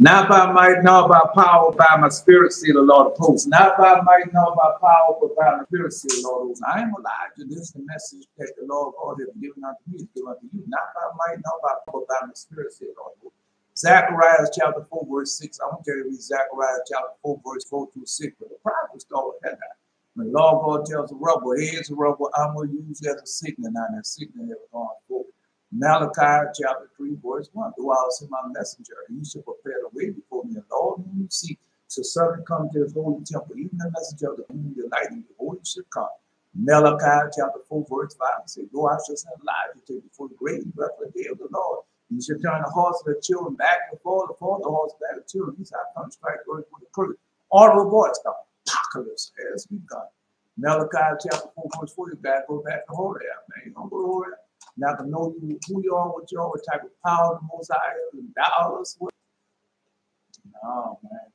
Not by might, nor by power, by my spirit, say the Lord of hosts. Not by might, nor by power, but by my spirit, say the Lord of hosts. I am Elijah. This is the message that the Lord God has given unto me, is given unto you. Not by might, nor by power, but by my spirit, say the Lord of hosts. Zechariah chapter 4, verse 6. I want you to read Zechariah chapter 4, verse 4 through 6. But the prophet start with that. When the Lord God tells the rebel, here's the rebel, I'm going to use you as a signal. Now that signal has gone forth. Malachi chapter 3, verse 1. Do I send my messenger, and you shall prepare the way before me, and all whom you see shall certainly come to his holy temple. Even the messenger of the whom you delight in, behold, he shall come. Malachi chapter 4, verse 5 say, go, I shall send Elijah to you before the great and dreadful day of the Lord. You shall turn the hearts of the children back before the hearts back of the children. He said, I come strike earth with a curse. Audible voice, the apocalypse has begun. Malachi chapter 4, verse 4, you gotta go back to Horeb, man. You don't go to Horeb. Now to know you, who you are, what you are, what type of power the Most High is, and dollars. What? No, man.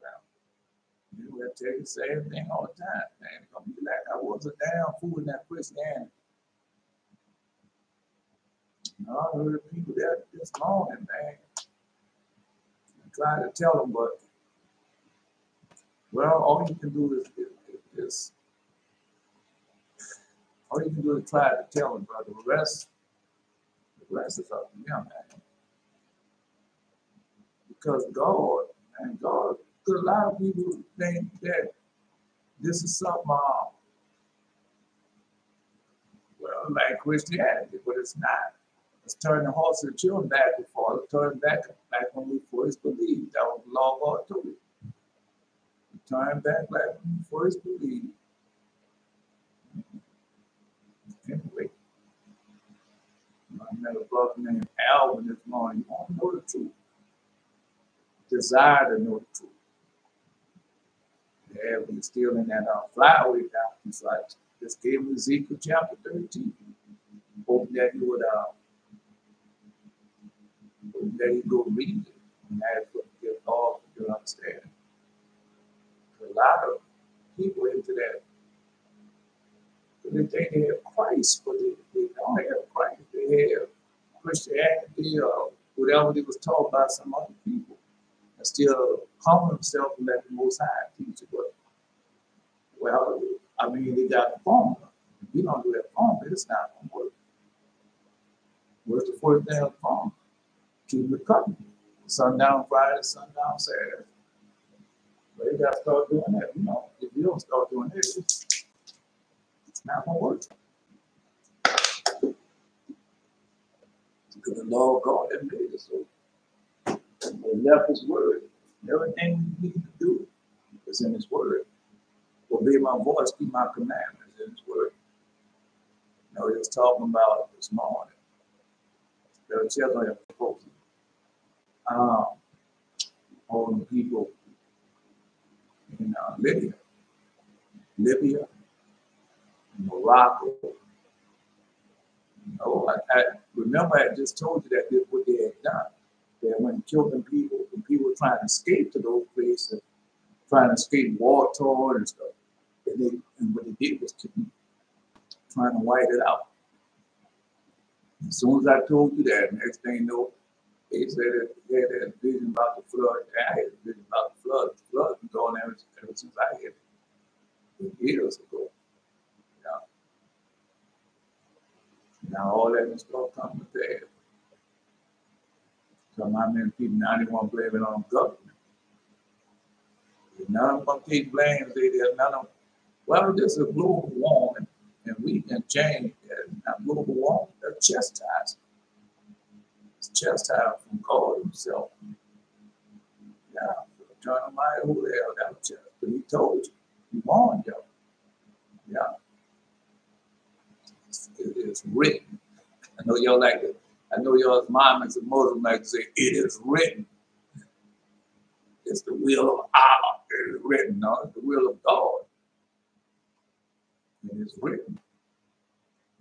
Well, you will tell you the same thing all the time, man. It's gonna be like I was a damn fool in that Christianity. No, I heard people that this morning, man. I tried to tell them, but well, all you can do is all you can do is try to tell them, brother. The rest is up to them, man. Because God, because a lot of people think that this is something, well, like Christianity, but it's not. It's turning the hearts of the children back to Father, turn back when we first believed. That was the law God told you. Turn back like when we first believed. Anyway, I met a brother named Alvin this morning. You want to know the truth. Desire to know the truth. Yeah, we're still in that flyway doctrine. So I just gave him Ezekiel chapter 13. Hoping that he would go read it and ask for the God to understand. A lot of people into that. They think they have Christ, but they don't have Christ. They have Christianity or whatever they was taught by some other people, and still humble themselves and let the Most High teach it. But, well, I mean, they got the formula. If you don't do that formula, it's not going to work. What's the first thing of the formula? Keep the covenant. Sundown Friday, sundown Saturday. But they got to start doing that. You know, if you don't start doing this, it's not going to work. Because the Lord God that made us so. He left his word. Everything we need to do is in his word. Obey my voice, keep my commandments in his word. You know, he was talking about it this morning. There were children of folks. All the people in Libya, Morocco. You know, I remember I just told you that this what they had done. They went killing people, when people were trying to escape to those places, trying to escape war torn and stuff. And what they did was trying to wipe it out. As soon as I told you that, next thing you know, they said that they had that vision about the flood. I had a vision about the flood. The flood been going ever since I had it years ago. Now all that stuff coming to pass. So my many people now they want to blame it on government. None of them going to take blame. None of them. Well, this is global warming, and we can change that. Not global warming, they're chastised. It's chastised from God himself. Yeah, turn on my who the hell that was but he told you. He warned you. Yeah. It is written. I know y'all like it. I know y'all's mom is a Muslim like to say, it is written. It's the will of Allah. It is written. No, it's the will of God. It is written.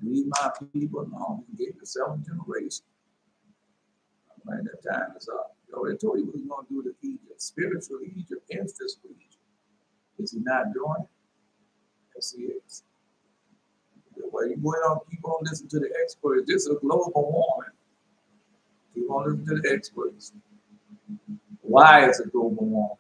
Leave my people alone and get the seventh generation. Right, that time is up. He already told you what he's going to do to Egypt. Spiritual Egypt and physical Egypt. Is he not doing it? Yes, he is. Well, you going on, keep on listening to the experts. This is a global warming. Keep on listening to the experts. Why is it global warming?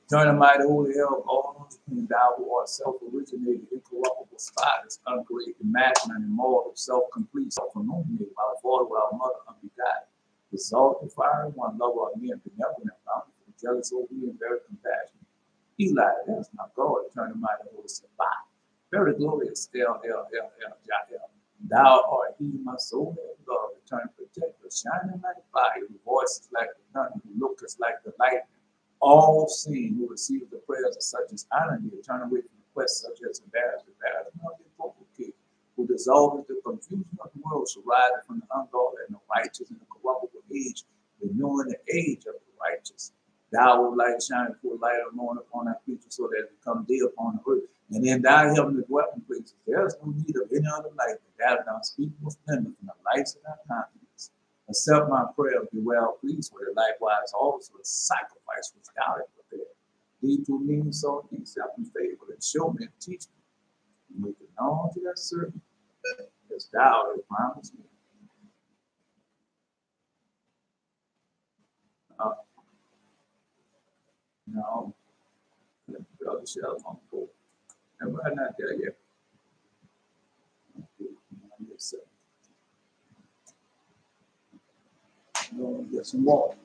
Turn the mighty holy hell, all on the king, thou who art self-originated, incorruptible, spotless, ungraded, immaculate, immortal, self-complete, self-illuminated, by the Father, without mother, unbegotten, exalted, fire, one lover of men, benevolent, bountiful, jealous, obedient, very compassionate. Eli, that's my God, turn the mighty holy Sabbath. Very glorious, L. Thou art he, my soul, and God, return protector, shining like fire, whose voice is like the thunder, who looketh like the lightning. All seeing, who receive the prayers of such as honor thee, turn away from requests such as embarrassment of the appropriate, who dissolveth the confusion of the world, shall rise from the ungodly and the righteous in the corruptible age, renewing the age of the righteous. Thou, O light, shine forth light alone upon thy creatures, so that it become day upon the earth. And in thy heavenly dwelling places, there is no need of any other light than that of thy unspeakable splendor from the lights of thy countenance. Accept my prayer, be well pleased with it. Likewise, also the sacrifice which thou hast prepared. Thee to me, so accept and favor, and show me and teach me. And make it known to that servant, as thou hast promised me. No, brother shall on the board. Everybody not there yet. Yes, sir. Get some water.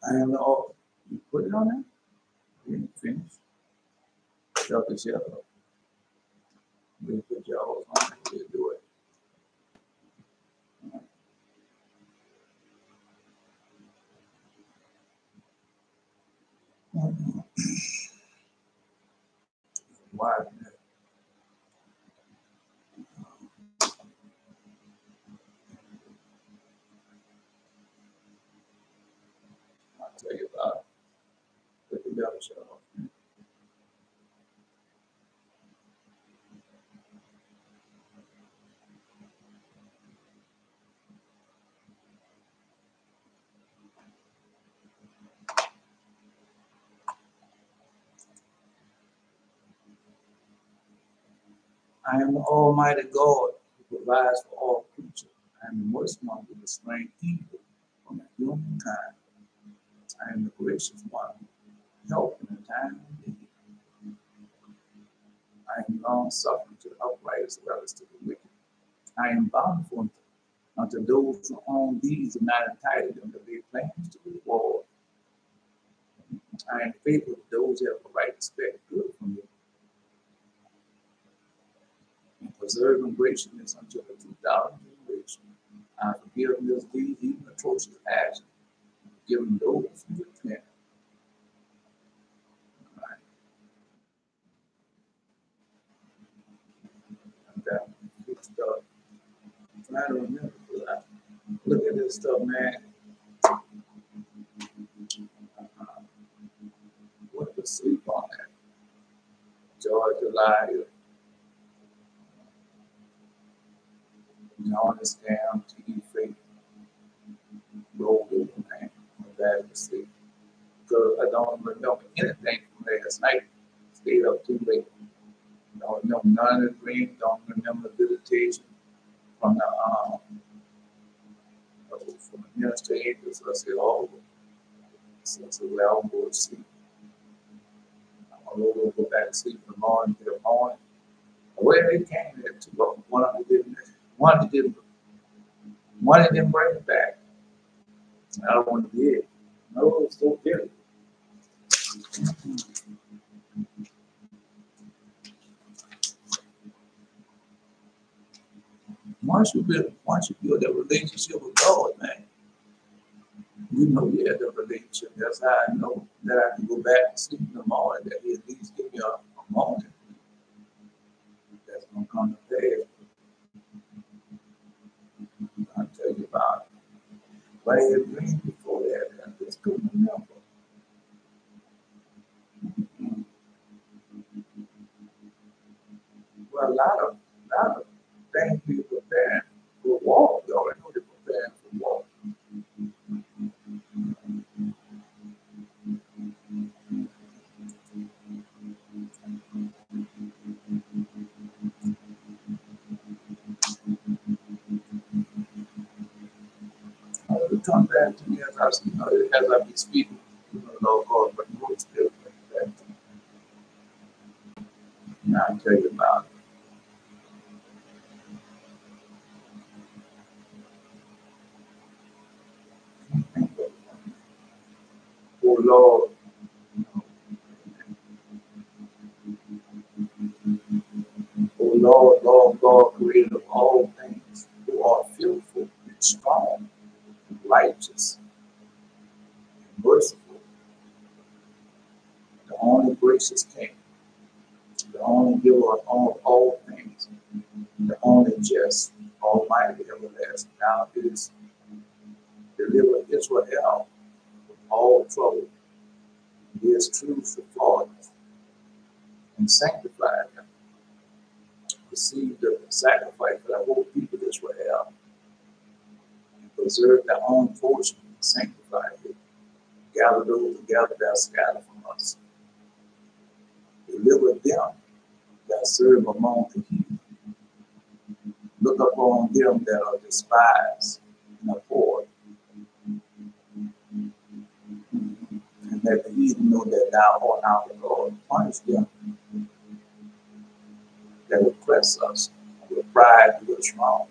I am the all. You put it on there? You didn't finish. Shut the shell up. You put your hose on it. You do it. Why? I'll tell you about it. Put the belly shell on. I am the Almighty God who provides for all creatures. I am the merciful one who restrains evil from the humankind. I am the gracious one, help in the time of need. I am long suffering to the upright as well as to the wicked. I am bountiful unto those who own these and not entitled them to their claims to reward. I am faithful to those who have the right to expect good from me. And preserving graciousness unto the 2,000 generations. I forgive this deed, even atrocious action, giving those who repent. Right. And that good stuff. I'm trying to remember, but look at this stuff, man. What to sleep on that? Josiah, on this damn TV fake rolled over, man. I'm bad to sleep. Because I don't remember anything from last night. Stayed up too late. Don't remember none of the dreams. Don't remember visitation from the from the minister angels, I said, oh, so I said, well, I'm going to sleep. I'm going to go back to sleep in the morning, get up morning. Well, they came there too long. One that didn't bring it back. I don't want to be it. No, it's so bitter. Once you build that relationship with God, man, you know you have that relationship. That's how I know that I can go back and sleep in the morning, that He at least give me a moment that's going to come to pass. I'll tell you about it. But I had dreams before that, and I just couldn't remember. Well, a lot of things we preparing for war. We already know they're preparing for war. Will come back to me as I be speaking, Lord God, but you will still bring it back to me. Now I'll tell you about it. Oh Lord, oh Lord God, creator of all things, who are fearful and strong and righteous and merciful, the only gracious King, the only giver of all things, the only just, almighty, everlasting. Now it is deliver Israel from all trouble. He is true for fathers and sanctified them. Receive the sacrifice for the whole people of Israel and preserve their own portion and sanctify it. Gather those together that are scattered from us. Deliver them that serve among the heathen. Look upon them that are despised and abhorred. And that the heathen know that thou art our God. Punish them that oppress us, and with pride do us wrong.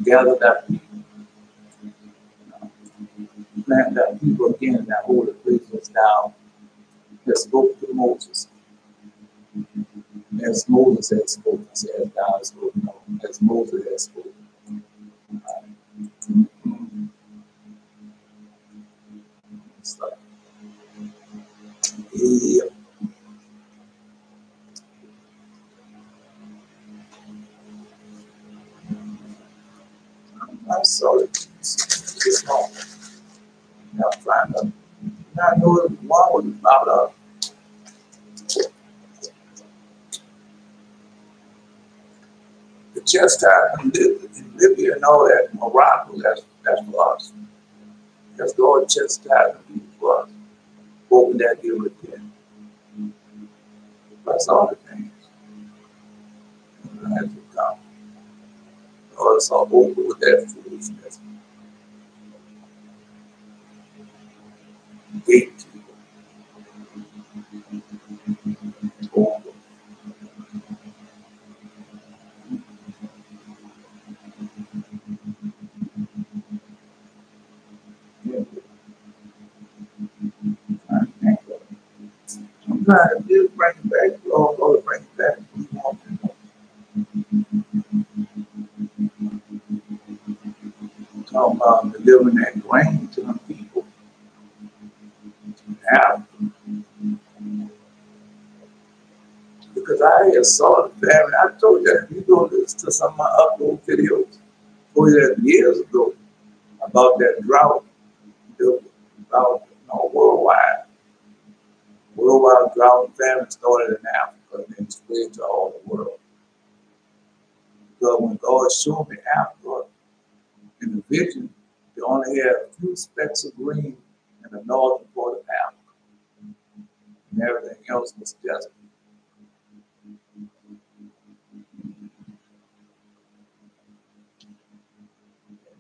Gather that people, plant that people again in that holy place as thou hast spoken to Moses. As Moses had spoken, as thou hast spoken, as Moses had spoken. It's like, yeah. I saw it this morning. Now trying to, now I know one was about the chastisement in Libya and all that, Morocco, that's for us. That's God chastising people for us. Hoping that they repent. That's all the things. As we come. Or it's all over with that foolishness. Gatekeeper. Over. I'm trying to just bring it back. Lord, Lord, bring it back. We want to know. Talking about delivering that grain to them people. Now, because I had saw the family. I told you that you go to some of my upload videos. Told you that years ago about that drought. About worldwide drought and famine started in Africa and then spread to all the world. Because when God showed me Africa in the vision, they only had a few specks of green in the northern part of Africa. And everything else was desert.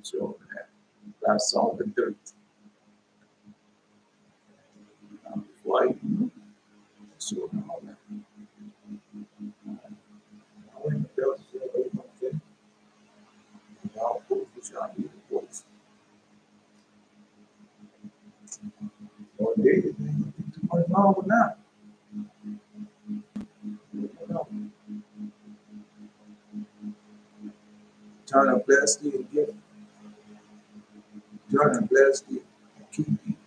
show me that. But I saw the dirt. Before I even knew it, showed me all that. I went to the belt, said, "What are you going to say?" Y'all folks, what y'all need to voice. Or they didn't think too much wrong with that. Turn and bless thee and give. Turn and bless thee and keep thee.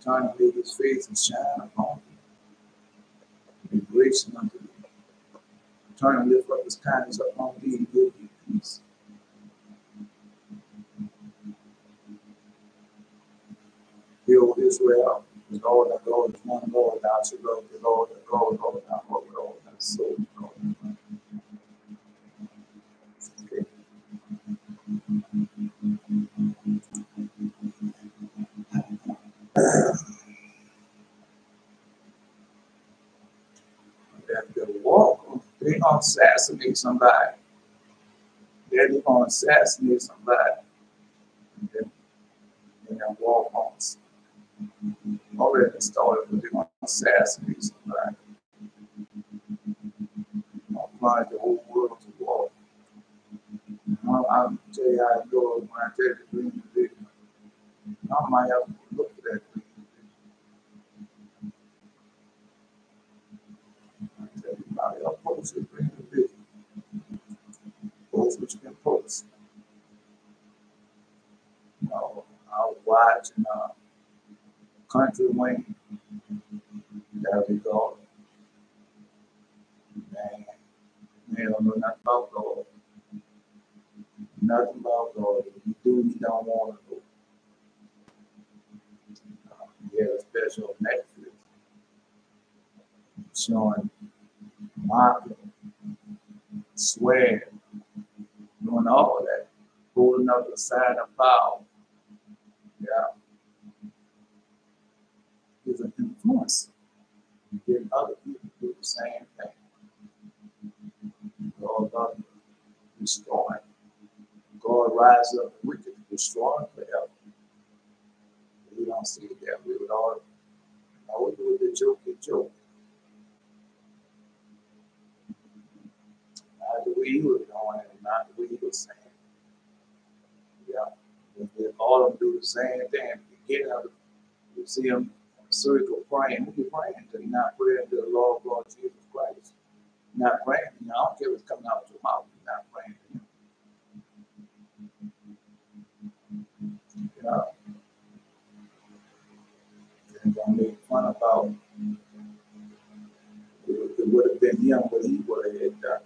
Turn and make his face and shine upon thee. Be gracious unto thee. Turn and lift up his kindness upon thee and give thee peace. Hear, O Israel, the Lord our God is one Lord, thou shalt love the Lord, the God, Lord, thy heart with all thy soul. Okay. That the walk, they're going to assassinate somebody. They're going to assassinate somebody. And then walk on. Already started, but they're going to assassinate somebody. Apply the whole world to war. I'll tell you how it goes when I tell you the dream vision. I might have to look for that dream vision. I tell you about it. I'll post the dream vision. Post what you can post. You know, I was watching Country Wayne. There we go. Man, don't know nothing about God. Nothing about God. If you do, you don't want to go. He had a special Netflix showing Malcham, swearing, doing all that, holding up the sign of Baal. Yeah. He's an influencer. You get other people to do the same thing. God about to destroy. God rise up the wicked to destroy forever. We don't see it that way with all. I would do the joke. Not the way he was doing it, not the way he was saying. Yeah. If all of them do the same thing, you get out, you see them in a circle praying. Who you praying to? You're not praying to the Lord God Jesus Christ. You're not praying. You know, I don't care what's coming out of your mouth. You're not praying to him. Yeah. And gonna make fun about it would have been him what he would have done.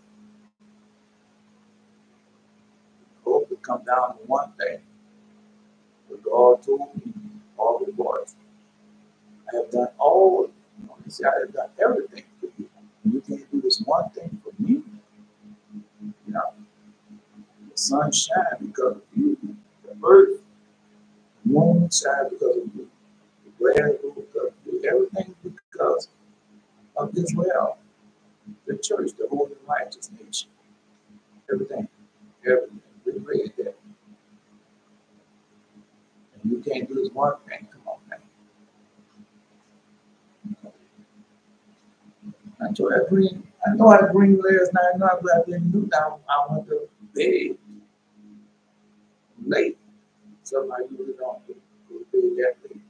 Hope to come down to one thing. But God told me all the boys, I have done all, he said, I have done everything for you. And you can't do this one thing for me. You know, the sun shines because of you. The earth, the moon shines because of you. The grass grows because of you. Everything because of Israel, the church, the holy and righteous nation. Everything. We read that. And you can't do this one thing. Come on, man. I know I dreamed last night. I know I didn't do that. I went to bed late. So I usually don't go to bed that late.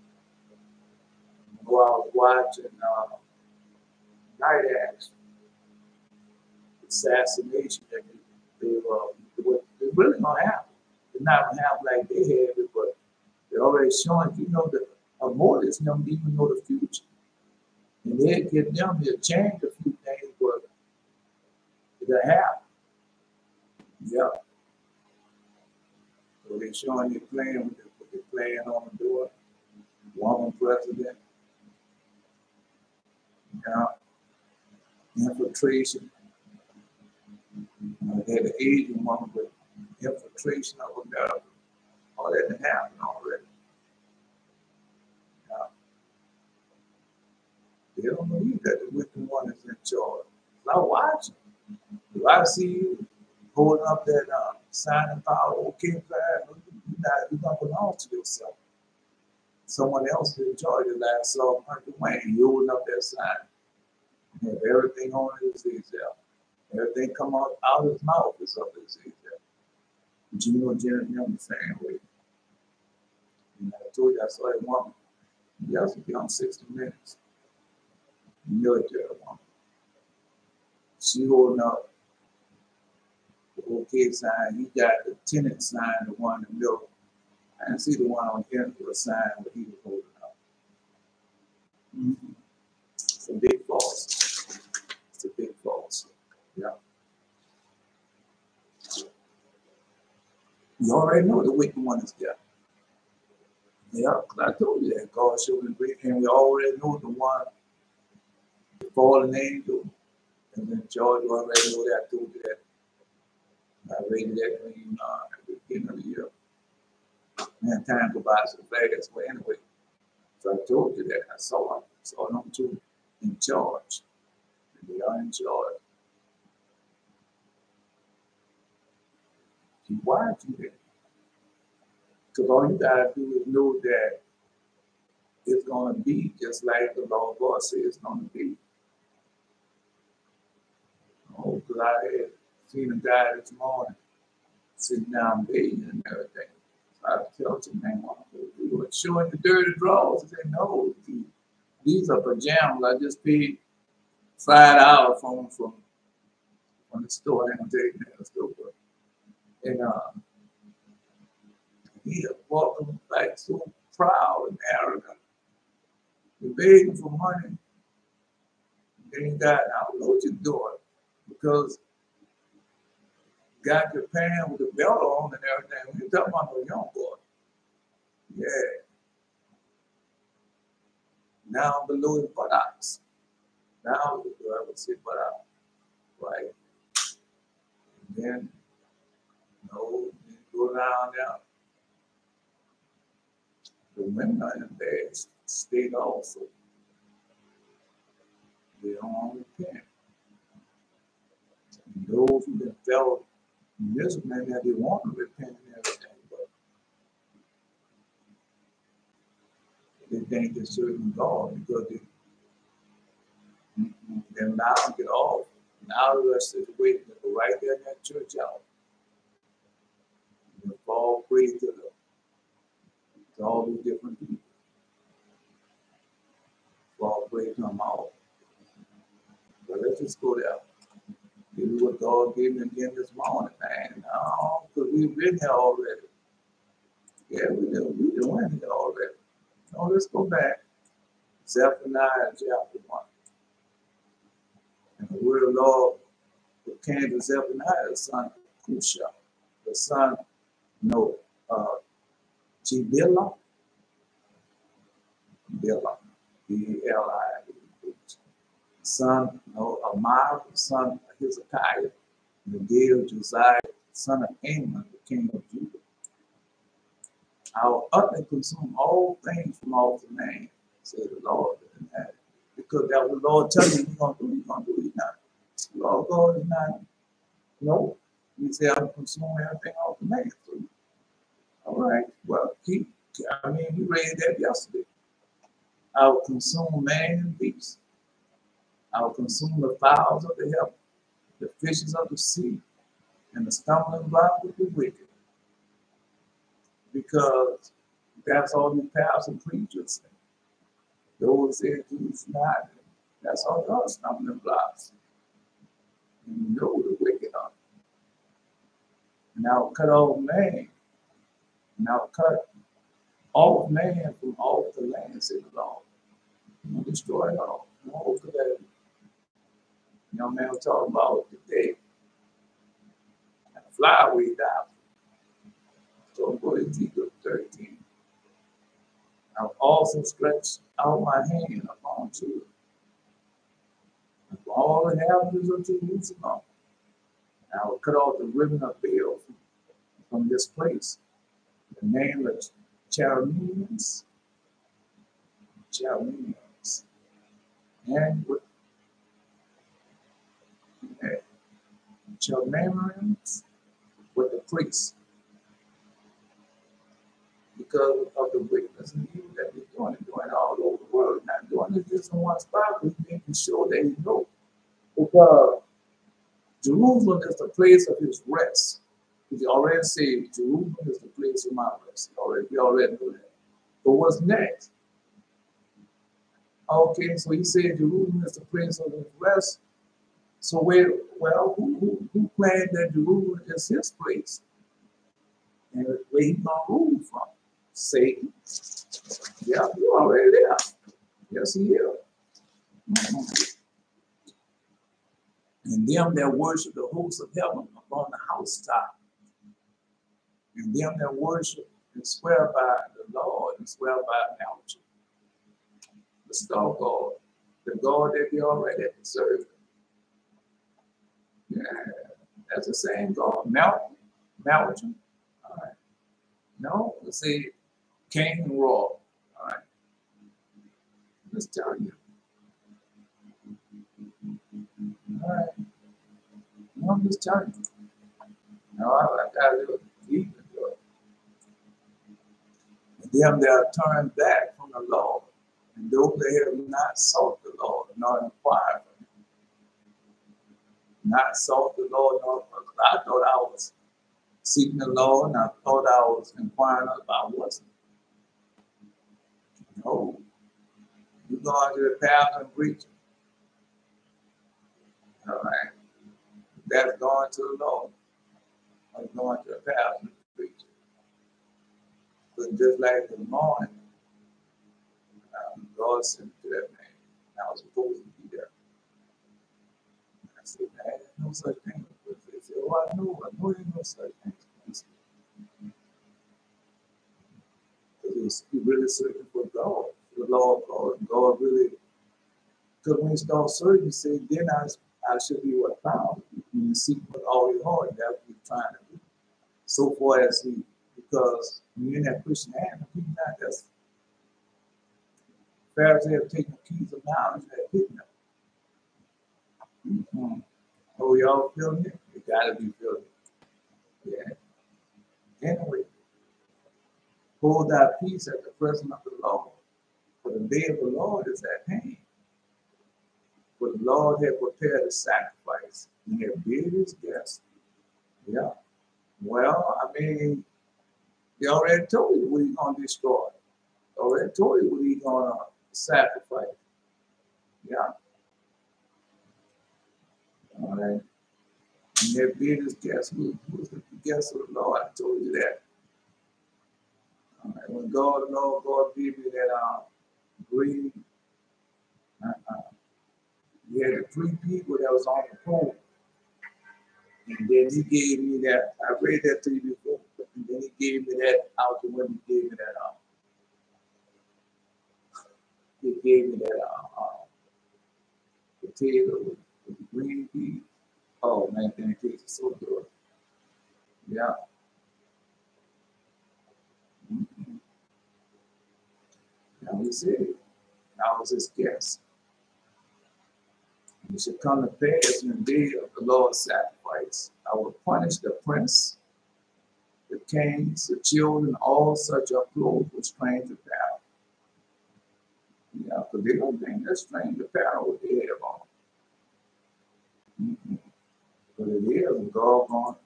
While I was watching Night Acts, assassination that they really gonna happen. They're not gonna happen like they have it, but they're already showing, you know, that immortals don't even know the future. And they get them to change a few things, but it'll happen. Yeah. So they're showing you playing with the playing on the door. Woman president. Yeah. Infiltration. They had an Asian woman with infiltration of America. All that had happened already. Yeah. They don't believe that the wicked one is in charge. So I watch. Do I see you holding up that sign and power, okay, fine. You don't belong to yourself. Someone else is in charge of that. So Wayne, you open up that sign. You have everything on it is there. Everything come out of his mouth is up his there. But you know, Jennifer, I'm the same way. You know, I told you I saw that woman. You have to be on 60 Minutes. Military woman. She holding up the okay sign. He got the tenant sign, the one in the middle. I didn't see the one on the end of the sign that he was holding up. Mm-hmm. It's a big false. It's a big false. Yeah. You already know the wicked one is there. Yeah, I told you that. God showed me great, and we already know the one, the fallen angel. And then George already know that. I told you that. I read that dream at the beginning of the year. Man, time go by so fast. Well, anyway, so I told you that. I saw them two in charge. And they are in charge. Why do that? Because all you gotta do is know that it's gonna be just like the Lord God says it's gonna be. Oh, because I had seen a guy this morning sitting down bathing and everything. So I tell him, man, we were showing the dirty drawers. He said, no, these are pajamas. I just paid $5 from the store. I didn't take it in the store. And he walking back so proud and arrogant. You're begging for money. Then God, I don't know what you're doing because you got your pants with the belt on and everything. We're talking about no young boy. Yeah. Now below his buttocks. Now I would say buttocks. Right. And then, you go down there. The women are in bed state also. They don't repent. And those who have felt miserable, maybe they want to repent and everything, but they think they're serving God because they're now to get off. Now the rest of the way to go right there in that church out. And fall prey to all these different people. Fall prey to them all. But let's just go there. This is what God gave me again this morning, man. No, because we've been here already. Yeah, we've been here already. No, let's go back. Zephaniah chapter 1. And the word of the Lord came to Zephaniah, the son of Cushi, the son, Gedaliah, B-E-L-I, son, Amariah, the son of Hizkiah, the day of Josiah, son of Amon, the king of Judah. I will utterly consume all things from off the land, said the Lord. Because that was the Lord telling you, you're going to do it now. Lord God is not, no. He said, I'm consuming everything off the land. So, all right, well, we read that yesterday. I will consume man and beast. I will consume the fowls of the heaven, the fishes of the sea, and the stumbling block of the wicked. Because that's all these pastors and preachers say. Those said Jesus not. That's all the stumbling blocks. And you know the wicked are. And I'll cut off man. And I'll cut off man from off the land, said the Lord. I'm going to destroy it all. No, for that. Young man was talking about today. And the flyway died. So go to Ezekiel 13. I've also stretched out my hand upon Judah. And for all the inhabitants of Jerusalem. And I will cut off the remnant of Baal from this place. The name of Chemarims. And with Chemarims with the priests because of the wickedness and evil that they're doing all over the world. Not doing it just in one spot, but making sure that he knows. Because Jerusalem is the place of his rest. He already said Jerusalem is the place of my rest. We already know that. But what's next? Okay, so he said Jerusalem is the place of his rest. So who claimed that Jerusalem is his place? And where he's gonna rule from? Satan. Yeah, you're already there. Yes, he is. And them that worship the hosts of heaven upon the housetop. And them that worship and swear by the Lord and swear by Malcham, the star God, the God that they already serve. Yeah, that's the same God. Malcham. All right. No, let's see, King and Raw. All right. Let's tell you. All right. No, I'm just telling you. No, I got a little deep into it. And them that are turned back from the Lord, and those that have not sought the Lord, nor inquired for him. Not sought the Lord, nor I thought I was seeking the Lord, and I thought I was inquiring about wasn't. No. You're going to the pastor and preacher. All right. That's going to the Lord. I'm going to the pastor and preacher. But just like the morning, God sent me to that man. I was supposed to be there. I said, man, there's no such thing. They said, oh, I know there's no such thing. Because you're really searching for God, for the Lord God. And God really, because when you start searching, you say, then I should be what found. When you seek with all your heart, that's what you're trying to do. So far as because when you're in that Christian hand, people not just Pharisees have taken the keys of knowledge and have hidden them. Mm-hmm. Oh, y'all feeling it? You gotta be feeling it. Yeah. Anyway, hold thy peace at the presence of the Lord, for the day of the Lord is at hand. For the Lord had prepared a sacrifice and had bid his guests. Yeah. Well, I mean, he already told you what he's gonna destroy. He already told you what he's gonna sacrifice. Yeah. All right. And that bid his guest. Who's the guest of the Lord? I told you that. All right. When God gave me that green, he had the 3 people that was on the pole. And then he gave me that. I read that to you before. And then he gave me that out the window. He gave me that. He gave me that potato with the green peas. Oh man, that tastes so good. Yeah. Mm-hmm. Now he said, I was his guest. It should come to pass in the day of the Lord's sacrifice. I will punish the prince, the kings, the children, all such are clothed with strange apparel. Yeah, because they don't think that's strange apparel what they have on. Mm-hmm. But it is God on.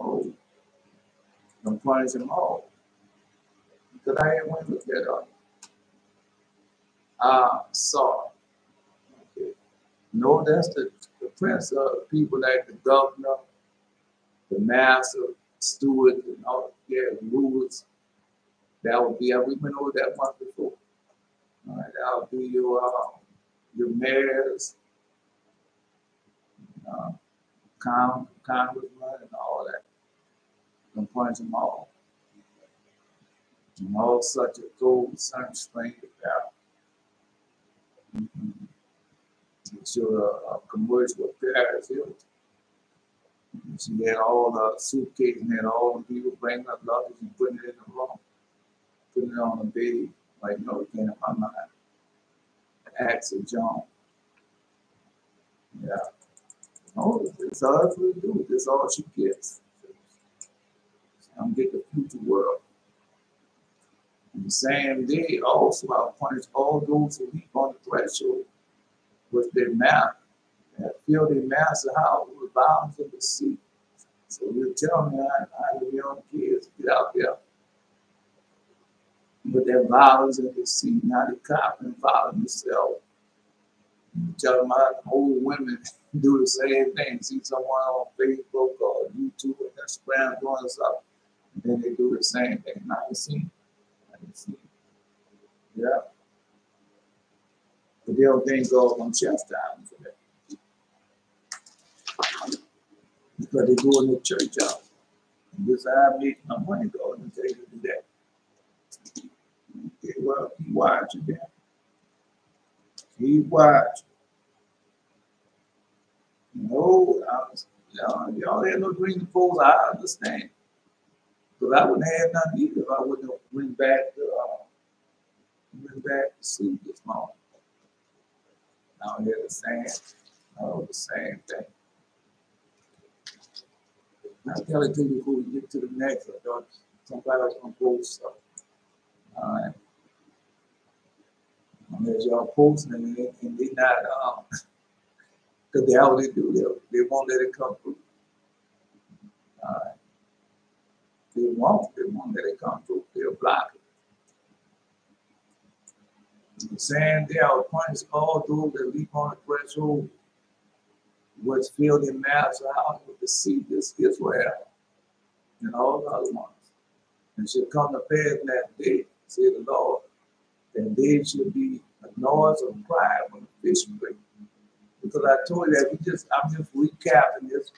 Oh, don't punish them all. Because I had went look at Saul. Okay. No, that's the prince of people like the governor, the master, steward, and all the rulers. That would be, we went over that once before. All right, that would be your mayors, congressmen, and all that. Don't punish them all. And all such a gold, certain strange apparel. Mm-hmm. It's your commercial Paris Hilton. She had all the suitcases and had all the people bringing up luggage and putting it in the room, putting it on the bed. Like, no, it can't in my mind. Acts of John. Yeah. Oh, it's all she do. That's all she gets. I'm get the future world. And the same day, also, I'll punish all those who leap on the threshold with their mouth and fill their mouths house with violence of the sea. So you tell me how the young kids get out there with their violence of the sea, now they cop and violence themselves. You tell them how old women do the same thing. See someone on Facebook or YouTube or Instagram doing something, and then they do the same thing. Now you see. Yeah. But they don't think God on chastise for that. Because they go in the church out. And this I make my money, God, and tell you to do that. Okay, well, keep watching then. Keep watching. No, y'all had no dream poles, I understand. Because I wouldn't have none either if I wouldn't have went back to sleep this morning. Now I hear the same thing. I'll tell it to you before we get to the next. I thought somebody's gonna post stuff. All right. And as y'all posting and they not because they how they do, they won't let it come through. All right. They won't let it come through. They'll block it. The same day I will punish all those that leap on the threshold, which fill their mouths out with the sea, this Israel, and all the other ones. And shall come to pass in that day, said the Lord, that they should be a noise of cry when the fish break. Because I told you that I'm just recapping this,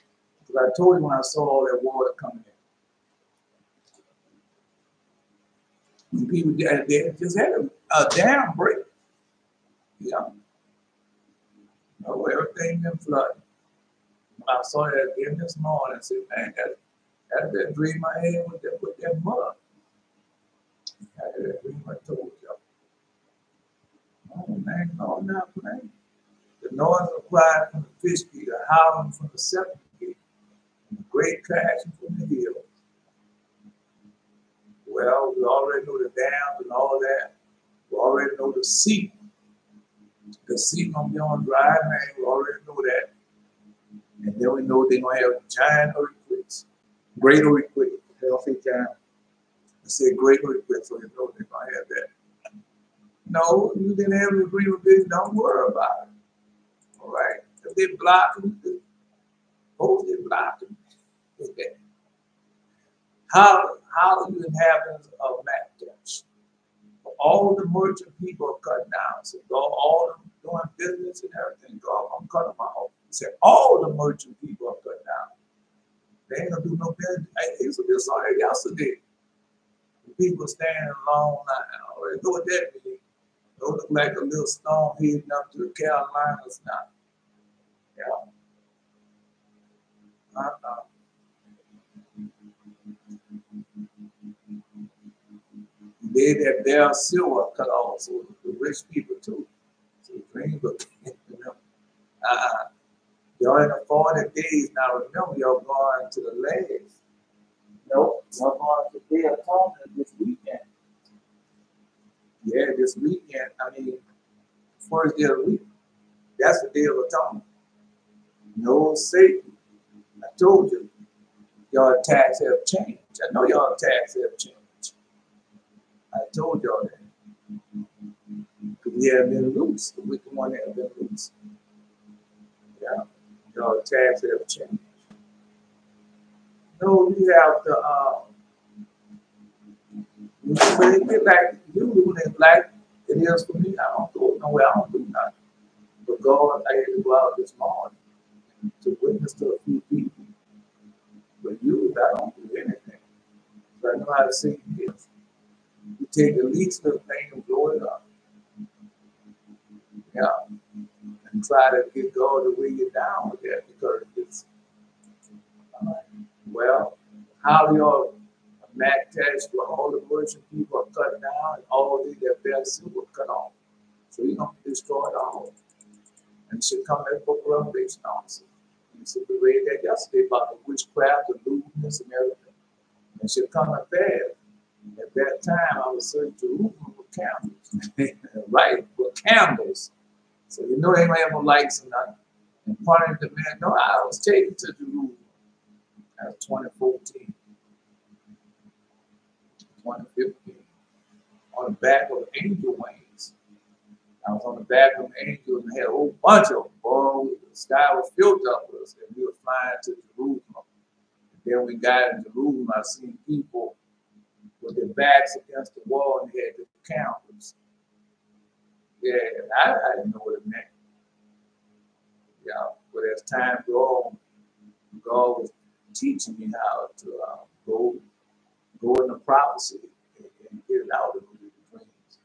because I told you when I saw all that water coming in. And people they just had a dam break. Yeah. No, everything been flooded. I saw that again this morning and said, man, that's that dream I had with that mud. I had that dream I told you. Oh man, no, not playing. The noise of cry from the fish gate, the howling from the septic gate, and the great crashing from the hills. Well, we already know the dams and all that. We already know the sea. The sea gonna be on dry land. We already know that. And then we know they're gonna have giant earthquakes, great earthquakes. They don't say giant. They say great earthquakes, so you know they're gonna have that. No, you didn't have an agreement with this. Don't worry about it. All right. If they block them, suppose they block them. How are you inhabitants of Malcham? All the merchant people are cut down. So all of them doing business and everything, God, I'm cut them out. He said, all the merchant people are cut down. They ain't gonna do no business. I saw that yesterday. The people standing in a long line. I already know what that means. It look like a little storm heading up to the Carolinas now. Yeah. They that bear silver cut off, so the rich people too. So dream book, y'all in the 40 days now. Remember, y'all going to the last. Nope, y'all going to the Day of Atonement this weekend. Yeah, this weekend. I mean, first day of the week. That's the Day of Atonement. No Satan. I told you, y'all tax have changed. I know y'all tax have changed. I told y'all that. Because we have been loose. The wicked one have been loose. Yeah. Y'all tax have changed. No, you have to when it get like you when it's like it is for me, I don't go nowhere, I don't do nothing. But God, I had to go out this morning to witness to a few people. But you, I don't do anything. But I know how to sing this. You take the least little thing and blow it up. Yeah. And try to get God to weigh you down with that because it's well, how y'all Mac tax where all the merchant people are cut down and all of their best silver cut off. So you're gonna destroy it all. And it should come at book of Revelation also. So we read that yesterday about the witchcraft, the lewdness, and everything. And she'll come up there. At that time, I was searching Jerusalem with candles, right? With candles. So you know they might have no lights and nothing. And part of the man, no, I was taken to Jerusalem. That was 2014, 2015, on the back of angel wings. I was on the back of an angel and had a whole bunch of them. Boy, the sky was filled up with us, and we were flying to Jerusalem. And then we got in Jerusalem, I seen people with their backs against the wall and they had the candles. Yeah, and I didn't know what it meant. Yeah, but as time goes on, God was teaching me how to go in the prophecy and get it out of the dreams.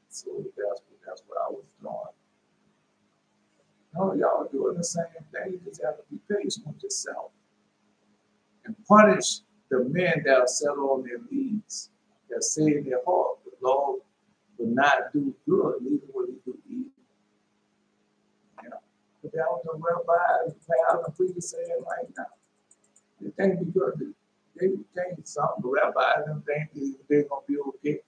So that's what I was doing. No, y'all doing the same thing. You just have to be patient with yourself and punish the men that are settled on their leads, that say in their heart, the Lord will not do good, neither will he do evil. You know, but that was the rabbis, the pastors, and preachers saying right now. They think because they think some rabbis and think they're going to be okay.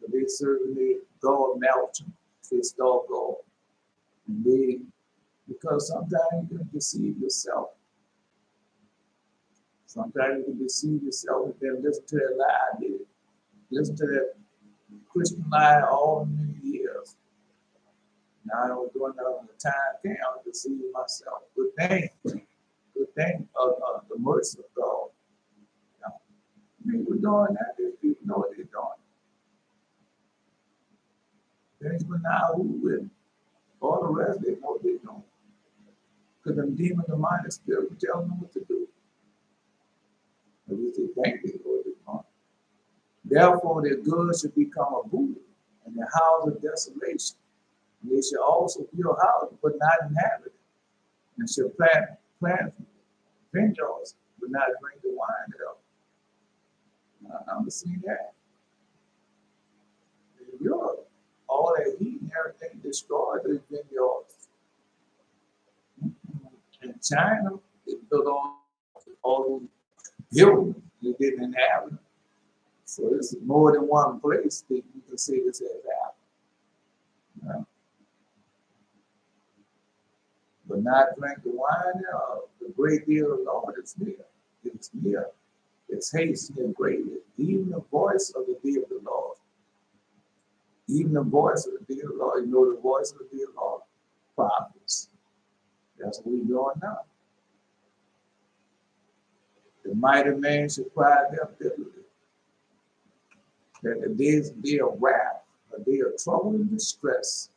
But they certainly God Malcham, they start God. And they, because sometimes you can deceive yourself. Sometimes you can deceive yourself and then listen to that lie. They listen to that Christian lie all many years. Now I was doing that on the time came, I was deceiving myself. Good thing of the mercy of God. You know, people doing that, these people know what they're doing. Things but now who with all the rest, they know what they're doing. Because them demon demonic spirit tell them what to do. At least they think they know what they're doing. Therefore, their goods should become a booty, and their house of desolation. And they shall also build houses, but not inhabit it. And shall plant vineyards, but not drink the wine thereof. I'm seeing that. In Europe, all that heat and everything destroyed the vineyards. In China, they built all those buildings they didn't inhabit. So it's more than one place that you can say this has happened. But not drink the wine thereof. The great deal of the Lord is near. It's near. It's hasty and great. Even the voice of the day of the Lord. Even the voice of the day of the Lord. You know the voice of the day of the Lord? Prophets. That's what we're doing now. The mighty man should cry their bitterly. That the day is a day of wrath, a day of trouble and distress,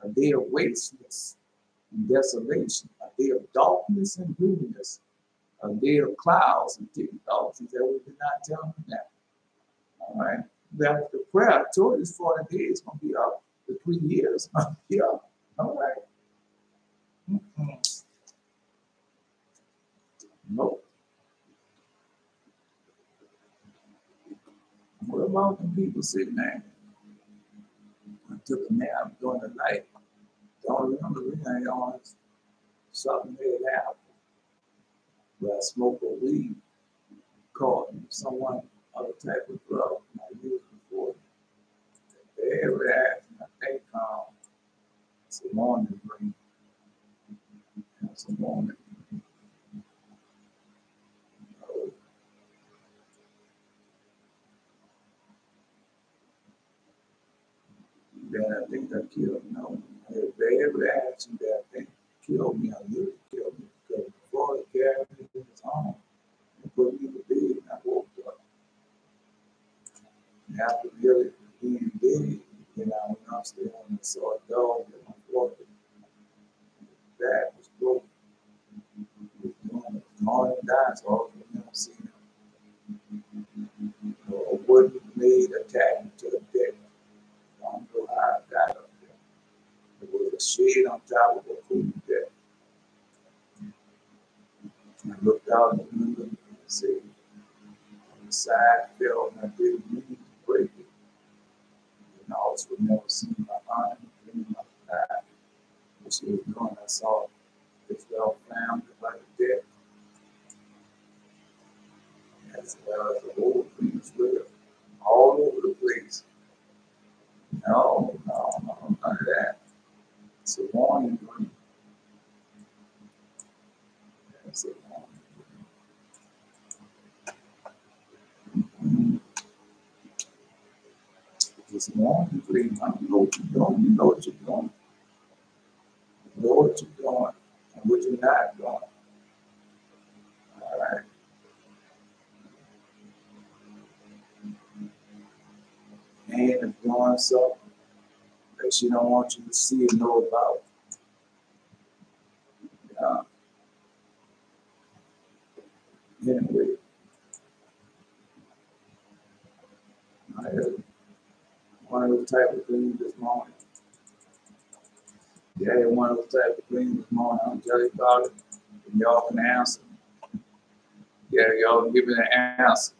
a day of wasteness and desolation, a day of darkness and gloominess, a day of clouds and thick thoughts. He said, we did not tell him that. All right. That was the prayer. I told you this 40 days going to be up. The 3 years. Yeah. All right. Nope. What about the people say, man? I took a nap during the night. Don't remember anything on something that happened. But I smoked a weed, caught someone other type of drug I used before. Every action I think it's a morning dream. It's a morning. Then I think I killed him. No, every action that I think killed me, I really killed me. Because before he carried me to his home and put me in the bed, and I woke up. And after really being dead, then I went upstairs and saw a dog that was walking. His back was broken. He was going and dying, so I was never seen him. A wooden blade attached to the deck. I don't know how I got up there. There was a shade on top of a cool deck. I looked out in the window and said, on the side fell and I didn't mean to break it. And I also never seen my aunt in my eye. What she was doing, I saw it fell Just want to flee. You know what you're doing. You know what you're doing. You know what you're doing and what you're not doing. All right. And is doing something that she don't want you to see and know about. Anyway, I had one of those type of dreams this morning. Yeah, I had one of those type of dreams this morning. I'll tell you about it. And y'all can answer. Yeah, y'all can give me an answer.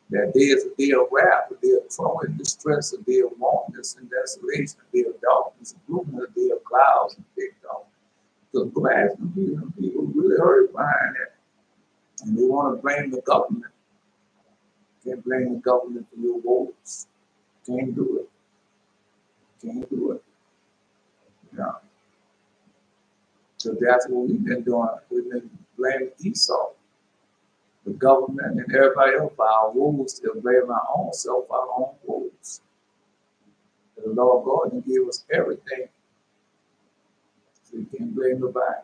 That day is a day of wrath, a day of trouble and distress, a day of wantonness and desolation, a day of darkness and gloom, a day of clouds and big dark. Because glass and people really hurt behind that. And they want to blame the government. Can't blame the government for your woes. Can't do it. Can't do it. Yeah. So that's what we've been doing. We've been blaming Esau, the government, and everybody else for our woes. Still blaming our own self for our own woes. The Lord God gave us everything. So you can't blame nobody.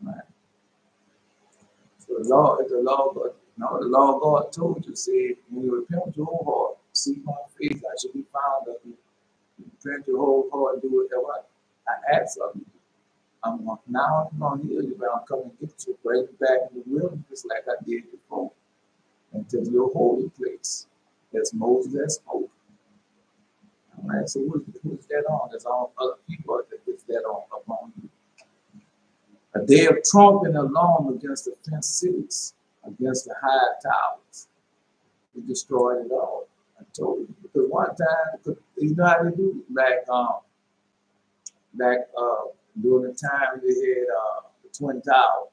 Right. So the Lord God, no, the Lord God told you, said, when you repent with your whole heart, seek my face, I shall be found of you. Repent your whole heart and do whatever I ask of you. Now I'm going to heal you, but I'm coming to get you, bring you back in the wilderness like I did before, into your holy place. That's Moses that spoke. All right, so who's that on? There's all other people that gets that on upon you. A day of trump and alarm against the fenced cities, against the high towers. We destroyed it all. I told you. Because one time, you know how they do? Like during the time they had the Twin Towers,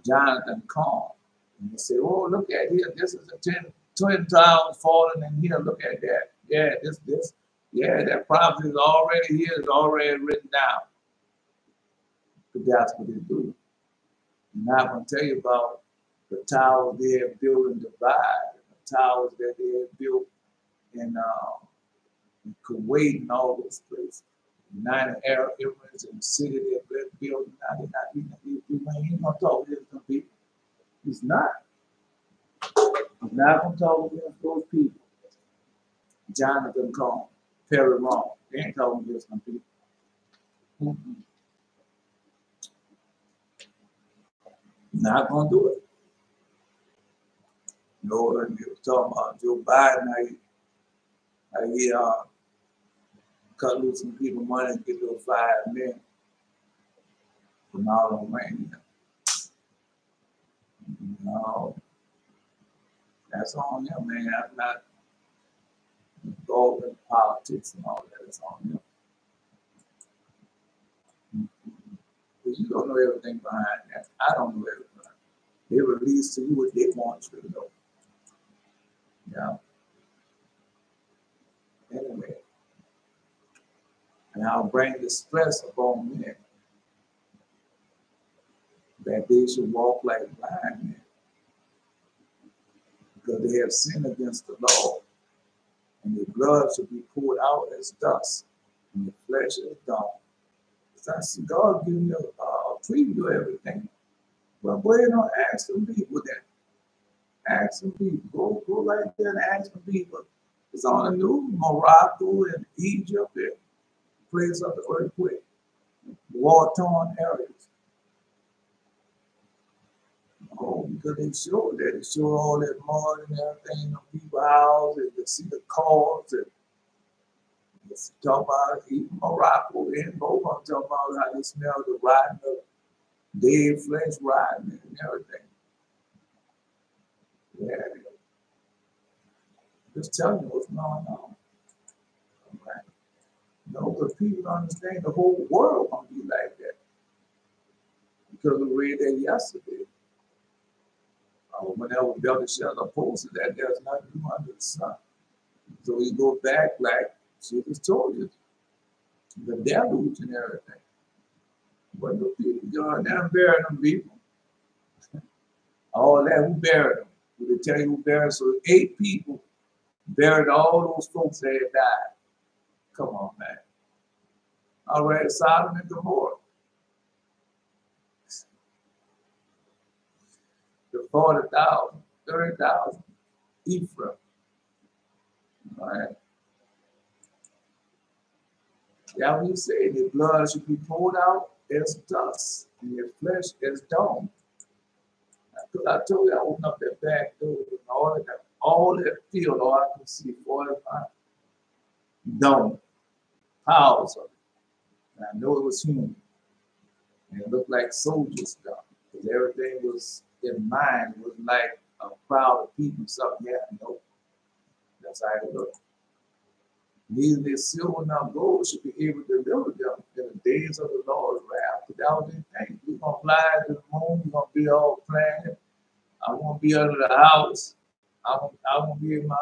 Jonathan Kahn. And they say, oh, look at here, this is the Twin Towers falling in here, look at that. Yeah, this. Yeah, that prophecy is already here, it's already written down. But that's what they do. I'm not going to tell you about the towers they have built in Dubai, the towers that they have built in Kuwait and all those places. United Arab Emirates and the city they have built. Now he ain't going to talk to them people. He's not. He's not going to talk to those people. Jonathan Cohn, Perry Wrong. They ain't talking to some people. Not going to do it. You know what he was talking about? Joe Biden, how he cut loose some people money and get those 5 million from all on rain. No, that's on them, man. I'm not involved in politics and all that. It's on them. Because you don't know everything behind that. I don't know everything. They release to you what they want you to know. Yeah. Anyway. And I'll bring the stress upon men that they should walk like blind men because they have sinned against the law, and their blood should be poured out as dust, and the flesh is gone. That's God giving you a preview of everything. But go ahead and ask some people that. Ask some people. Go right there and ask some people. It's on the news, Morocco and Egypt, and place of the earthquake, war-torn areas. Oh, because they showed that. They showed all that mud and everything on people's houses, and you see the cars, and talk about even Morocco and both of them talk about how they smell the rotten of dead flesh rotting and everything. Yeah. Just telling you what's going on. Right. No, but people don't understand the whole world gonna be like that. Because we read that yesterday. Whenever Belteshazzar posted that there's nothing new under the sun. So we go back like she just told you. The deluge and everything. But no people going down burying them people. All that, who buried them? Will they tell you who buried? So 8 people Buried all those folks that had died. Come on, man. All right, Sodom and Gomorrah. The 40,000, 30,000, Ephraim. All right. Yeah, when you say their blood should be poured out as dust, and their flesh as dung. I told you I opened up that back door and all that field, all I can see 45 dung, piles of it. And I know it was human. And it looked like soldiers' dung. Because everything was in mind was like a crowd of people, something happened. No, that's how it looked. Neither their silver nor gold should be able to deliver them in the days of the Lord's wrath. But that was their thing. We're going to fly to the moon. We're going to be all planted. I want to be under the house. I want to be in my,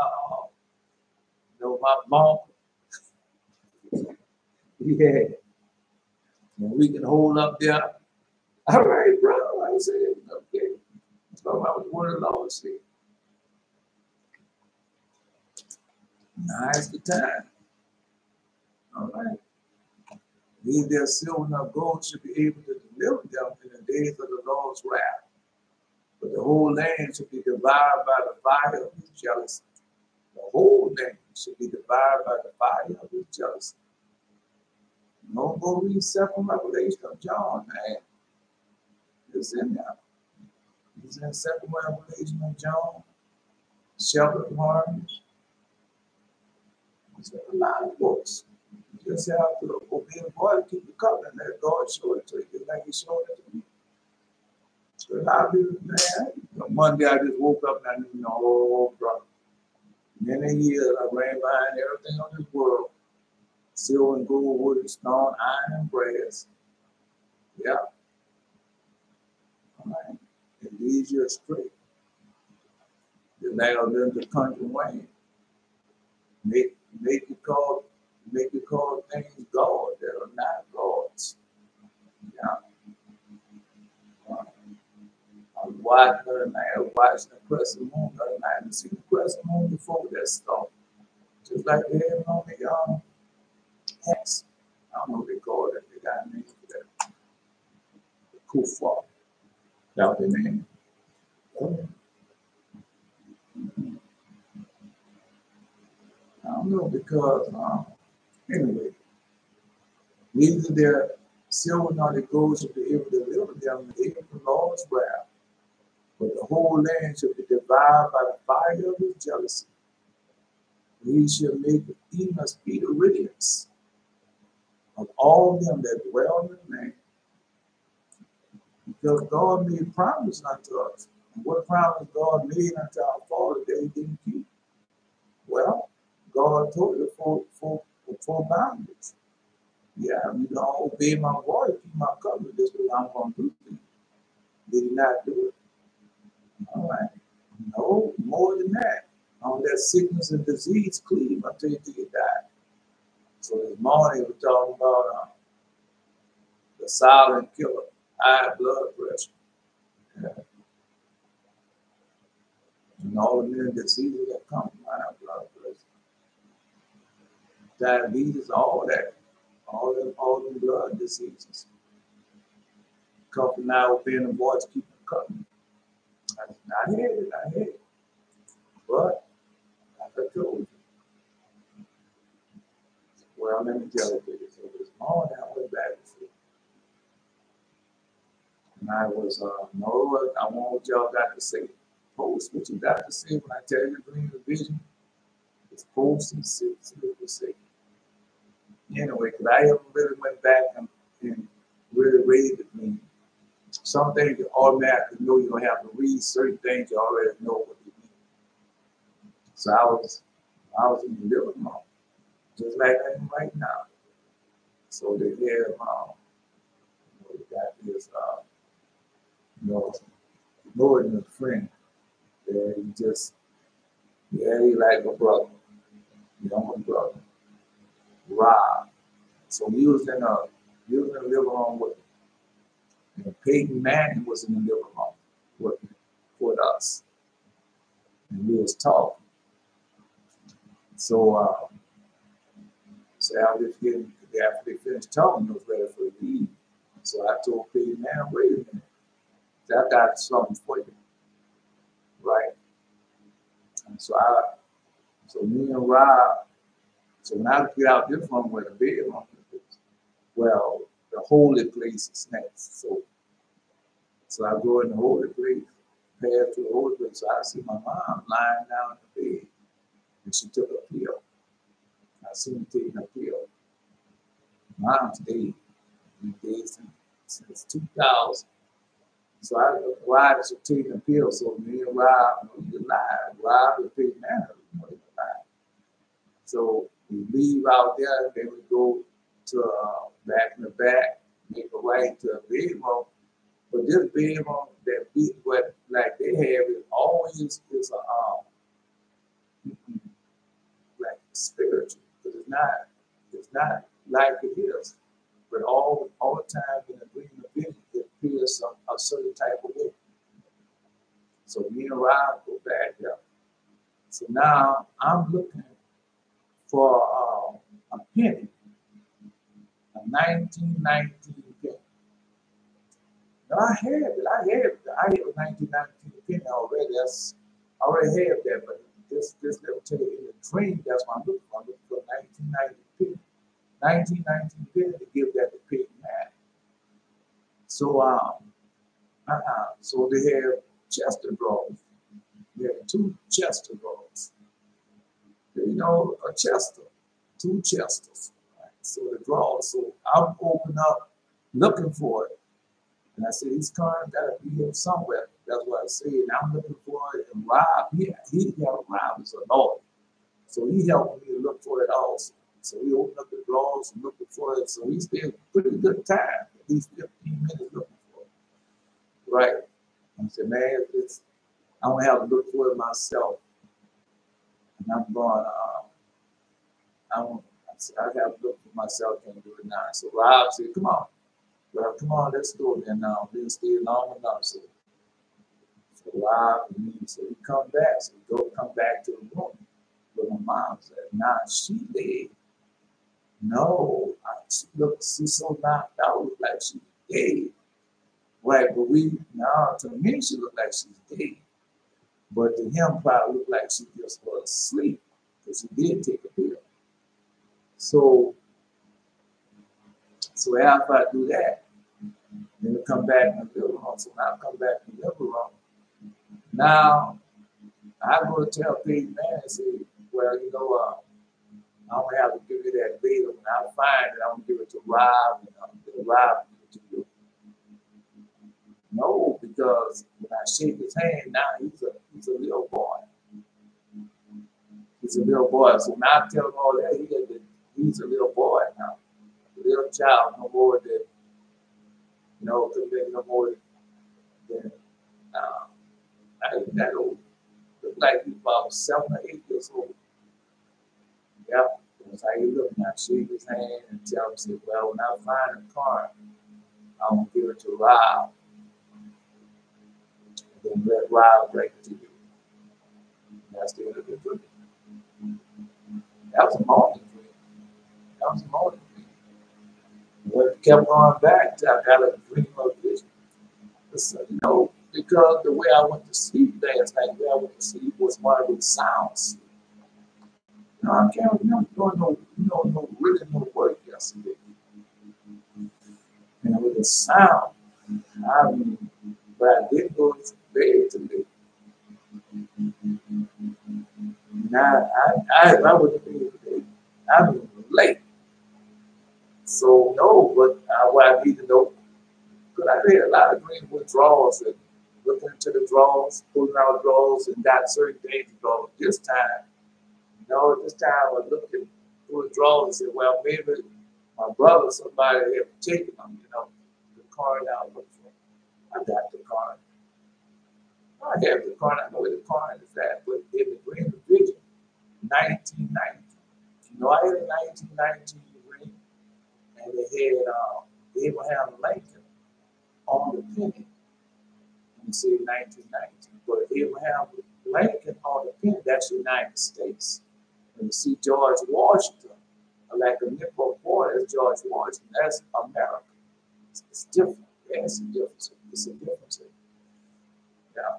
my bunker. Yeah. And we can hold up there. All right, bro. I said, okay. That's about the word of the Lord said. Now is the time. All right. Neither their silver nor gold should be able to deliver them in the days of the Lord's wrath. But the whole land should be devoured by the fire of his jealousy. The whole land should be devoured by the fire of his jealousy. Don't go read second Revelation of John, man. It's in there. It's in second Revelation of John. Shepherd Chemarims. It's a lot of books. You just have to obey the voice, keep the covenant, let God show it to you, just like he showed it to me. So a lot of people, man, one day I just woke up and I knew, oh, brother. Many years I ran behind everything on this world. Silver and gold, wood and stone, iron and brass. Yeah. All right. It leads you astray. The like of them to country Wayne. Make you call things God that are not gods. Yeah. I was watching the other night. I was watching the crescent moon the other night and see the crescent moon before that storm. Just like they have on the hats. I don't know what they call it. They got a name for that. The Kufa. That was the name. I don't know because anyway, neither their silver nor their gold should be able to deliver them in the day of the Lord's wrath. But the whole land shall be devoured by the fire of his jealousy. He shall make even a speedy riddance of all them that dwell in the land. Because God made promise unto us. And what promise God made unto our father that he didn't keep? Well, God told you for boundaries. Yeah, you don't obey my voice, keep my covenant, this is what I'm going to do to you. Did he not do it? All right. No, more than that. On that sickness and disease cleave until you die. So this morning we're talking about the silent killer, high blood pressure. Yeah. And all the many diseases that come from high blood pressure. Diabetes, all that. All them blood diseases. Come from now obeying the voice, keep the covenant. I had it. But like I told you. Well, let me tell you this. So this morning I went back to sleep. And I was, no, I want what y'all got to say. Post what you got to say when I tell you to bring the vision. It's post and see what you say. Anyway, because I haven't really went back and really read it. I mean, some things you automatically know. You don't have to read certain things. You already know what you mean. So I was in the living room, just like I am right now. So they have, we got this, Lord and a friend. Yeah, he like a brother, younger brother, Rob. So he was in the living room with him. And Peyton Manning was in the living room with us. And we was talking. So, so after they finished talking, I was ready for the leave. So I told Peggy, man, wait a minute. I got something for you. Right? And so me and Rob, so when I get out this room where the bedroom is, well, the holy place is next. So I go in the holy place, pass to the holy place. So I see my mom lying down in the bed, and she took a pill. I seen her taking a pill. Mom's dead. Been dead since 2000. So I Rob is taking a pill. So me and Rob, he's alive. Rob is big man, he's alive. So we leave out there, then we go to back in the back, make a right to a bedroom. But this bedroom that we what like they have is always is like spiritual, but it's not like it is. But all the time in the dream of vision, it appears a certain type of way. So me and Rob go back there. So now I'm looking for a penny, a 1919 penny. Now I have it. I have a 1919 penny already. I already have that, but this little tell you in the dream, that's what I'm looking for. I'm looking for a 1919 penny. 1919 penny to give that to Pig Man. So so they have Chester drawers. They have 2 Chester drawers. You know, a Chester, 2 Chesters. Right? So the drawers. So I'm open up looking for it. And I said, these cars gotta be here somewhere. That's what I said. And I'm looking for it. And Rob, Rob is a lawyer. So he helped me to look for it also. So we opened up the drawers and looking for it. So we spent pretty good time, at least 15 minutes looking for it. Right. I said, man, I'm gonna have to look for it myself. And I'm going, I have to look for myself, can't do it now. So Rob said, come on. Well, come on, let's go then now. We didn't stay long enough. So Rob and me, so we come back. So we come back to the room where my mom said, nah, she dead. No, she's so knocked out, like she's dead. Right, but to me, she looked like she's dead. But to him, probably looked like she just was asleep, because he did take a pill. So after I do that, then we come back in the living room. So now I come back in the living room. Now, I go to tell Pete Man and say, well, you know, I'm going to have to give you that data. When I find it, I'm going to give it to Rob, and I'm going to Rob give it to you. No, because when I shake his hand, now he's a little boy. He's a little boy. So now I tell him all that, he's a little boy now. A little child, no more than, could be no more than, I ain't that old. Look like he's about 7 or 8 years old. Yeah, that's how you look. Now shake his hand and tell him, say, well, when I find a car, I'm going to give it to Rob. And then let Rob break it to you. That's the end of the dream. That was a morning dream. When it kept going back, I got a dream of vision. So, because the way I went to sleep last night, the way I went to sleep was one of those sounds. I can't remember doing really no work yesterday. And with the sound, I mean, but I did go to bed today. Now, I would have been today. I've been late. So, no, but what I need to know, because I had a lot of dreams with drawers and looking into the drawers, pulling out drawers, and got certain things to draw. This time I was looking through the drawers and said, well, maybe my brother, somebody had taken them, the card out. I got the card. I have the card. I know where the card is at, but in the Green Division, 1990. I had a 1919 ring, and they had Abraham Lincoln on the penny. And it said 1919. But Abraham Lincoln on the penny, that's the United States. When you see George Washington, like a nipple boy, that's George Washington. That's America. It's different. Yeah, it's a difference. It's a difference. Yeah.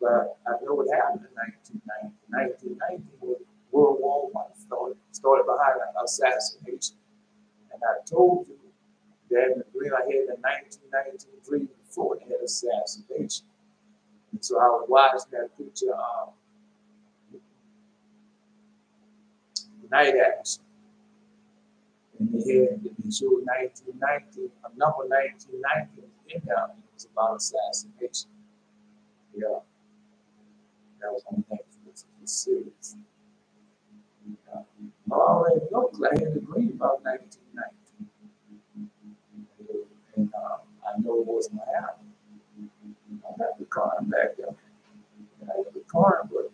But I know what happened in 1990. 1990 was World War I started behind an assassination. And I told you that in the dream I had in 1993 before they had assassination. And so I was watching that picture, Night Action. And they showed 1990, a number 1990 in there. It was about assassination. Yeah. That was on Netflix. It was serious. Yeah. I already know because I had a dream about 1990. And I know it wasn't going to happen. I got the car back there. I had the car, but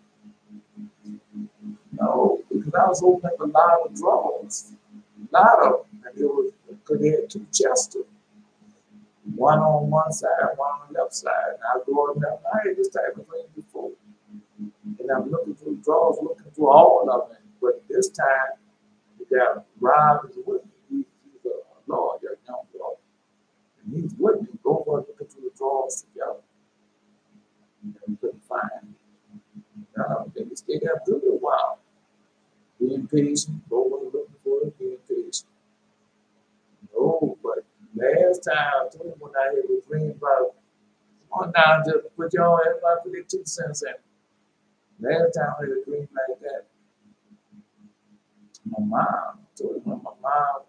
no, because I was opening up a lot of drawers. A lot of them. And it was because they had two chests. One on one side, one on the left side. And I go up there, I had this type of thing before. And I'm looking through drawers, looking through all of them. But this time, you got Rob is with me. He's a lawyer, young lawyer. And he's with me. Both of us looking through the drawers together. And we couldn't find him. They stayed there for a little while. Being patient, both of us looking for it, being patient. No, but last time I told you when I had a dream about, come on now, just put y'all, everybody put their 2 cents in. Last time I had a dream like that, my mom, I told you when my mom,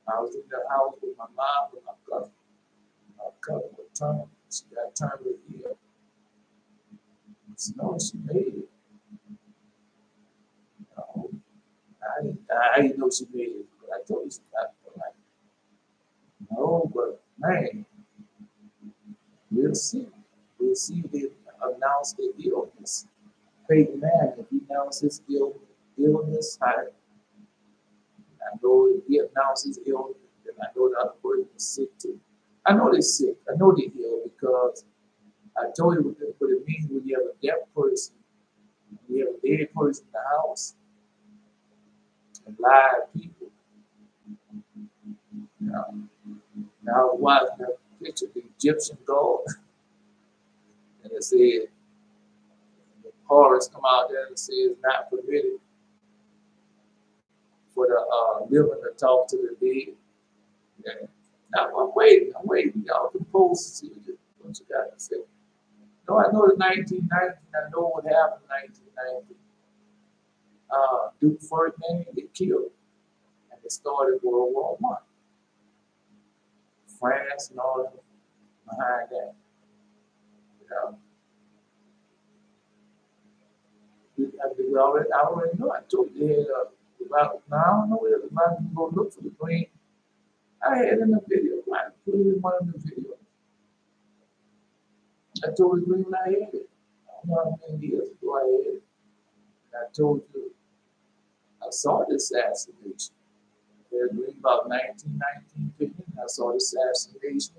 I was in the house with my mom and my cousin. My cousin was turned, she got turned with heel. No, she made it. No, I didn't know she made it, but I told you she got it. Like, no, but man, we'll see. We'll see if they announce their illness. Peyton Manning, if he announces illness, I know if he announces illness, then I know the other person is sick too. I know they're sick. I know they're ill because I told you what it means when you have a deaf person, when you have a dead person in the house, and live people. Now I was watching that picture of the Egyptian god, and it said, the chorus come out there and it says, not permitted for the living to talk to the dead. Yeah. Now I'm waiting. Y'all can post and see what you got to say. No, I know the 1990, I know what happened in 1990. Duke Ferdinand, they killed, and they started World War I. France and all them behind that. I already know. I told you they had about, now I don't know whether a lot of people go look for the green. I had in the video. I put it in one of the videos. I told you when I had it. I don't know how many years ago I had it. And I told you I saw the assassination. I had a dream about 1919. I saw the assassination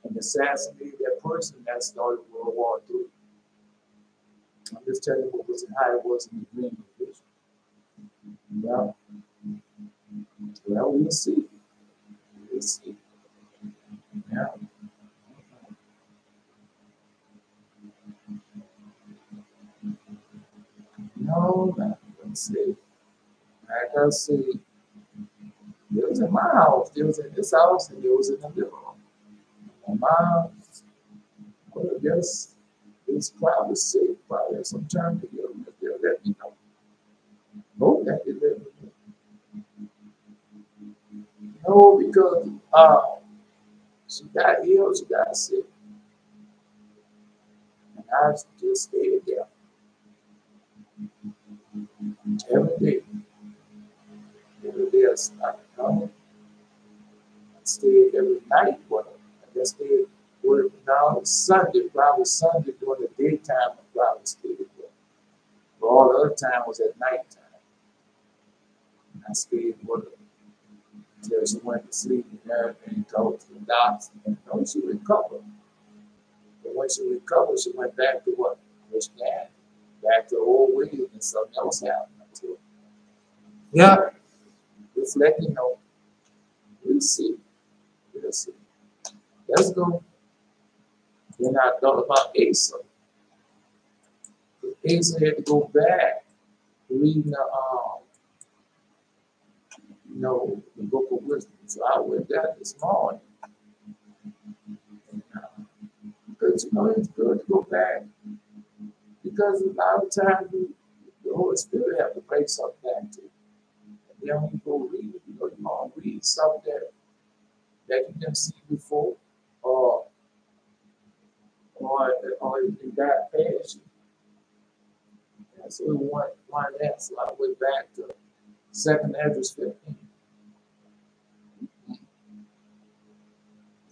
and assassinated that person that started World War III. I'm just telling you what was how it was in the dream of vision. Yeah. Well, we'll see. We'll see. Yeah. No, let's see. Like I say, it was in my house. It was in this house, and it was in the living room. My mom's, well, I guess it's probably sick, probably some time to get them. They'll let me know. Hope that they let me know. No, because she got ill, she got sick. And I just stayed there. Every day. Every day I started coming. I stayed every night with her. I just stayed with her. Now Sunday, probably Sunday during the daytime, I probably stayed with her. But all the other time was at nighttime. And I stayed with her until she went to sleep and everything, talked to the doctor. And she recovered. But when she recovered, she went back to what? Christianity. back to old ways and something else happening to it. Yeah, just let you know. We'll see. We'll see. Let's go. Then I thought about Asa. Asa had to go back reading the book of wisdom. So I went there this morning. And, because it's good to go back. Because a lot of times the Holy Spirit have to bring something back to you. And then when you go read it, you want to read something that you didn't see before, or it got past you. And so we want that. So I went back to 2nd Ezra 15.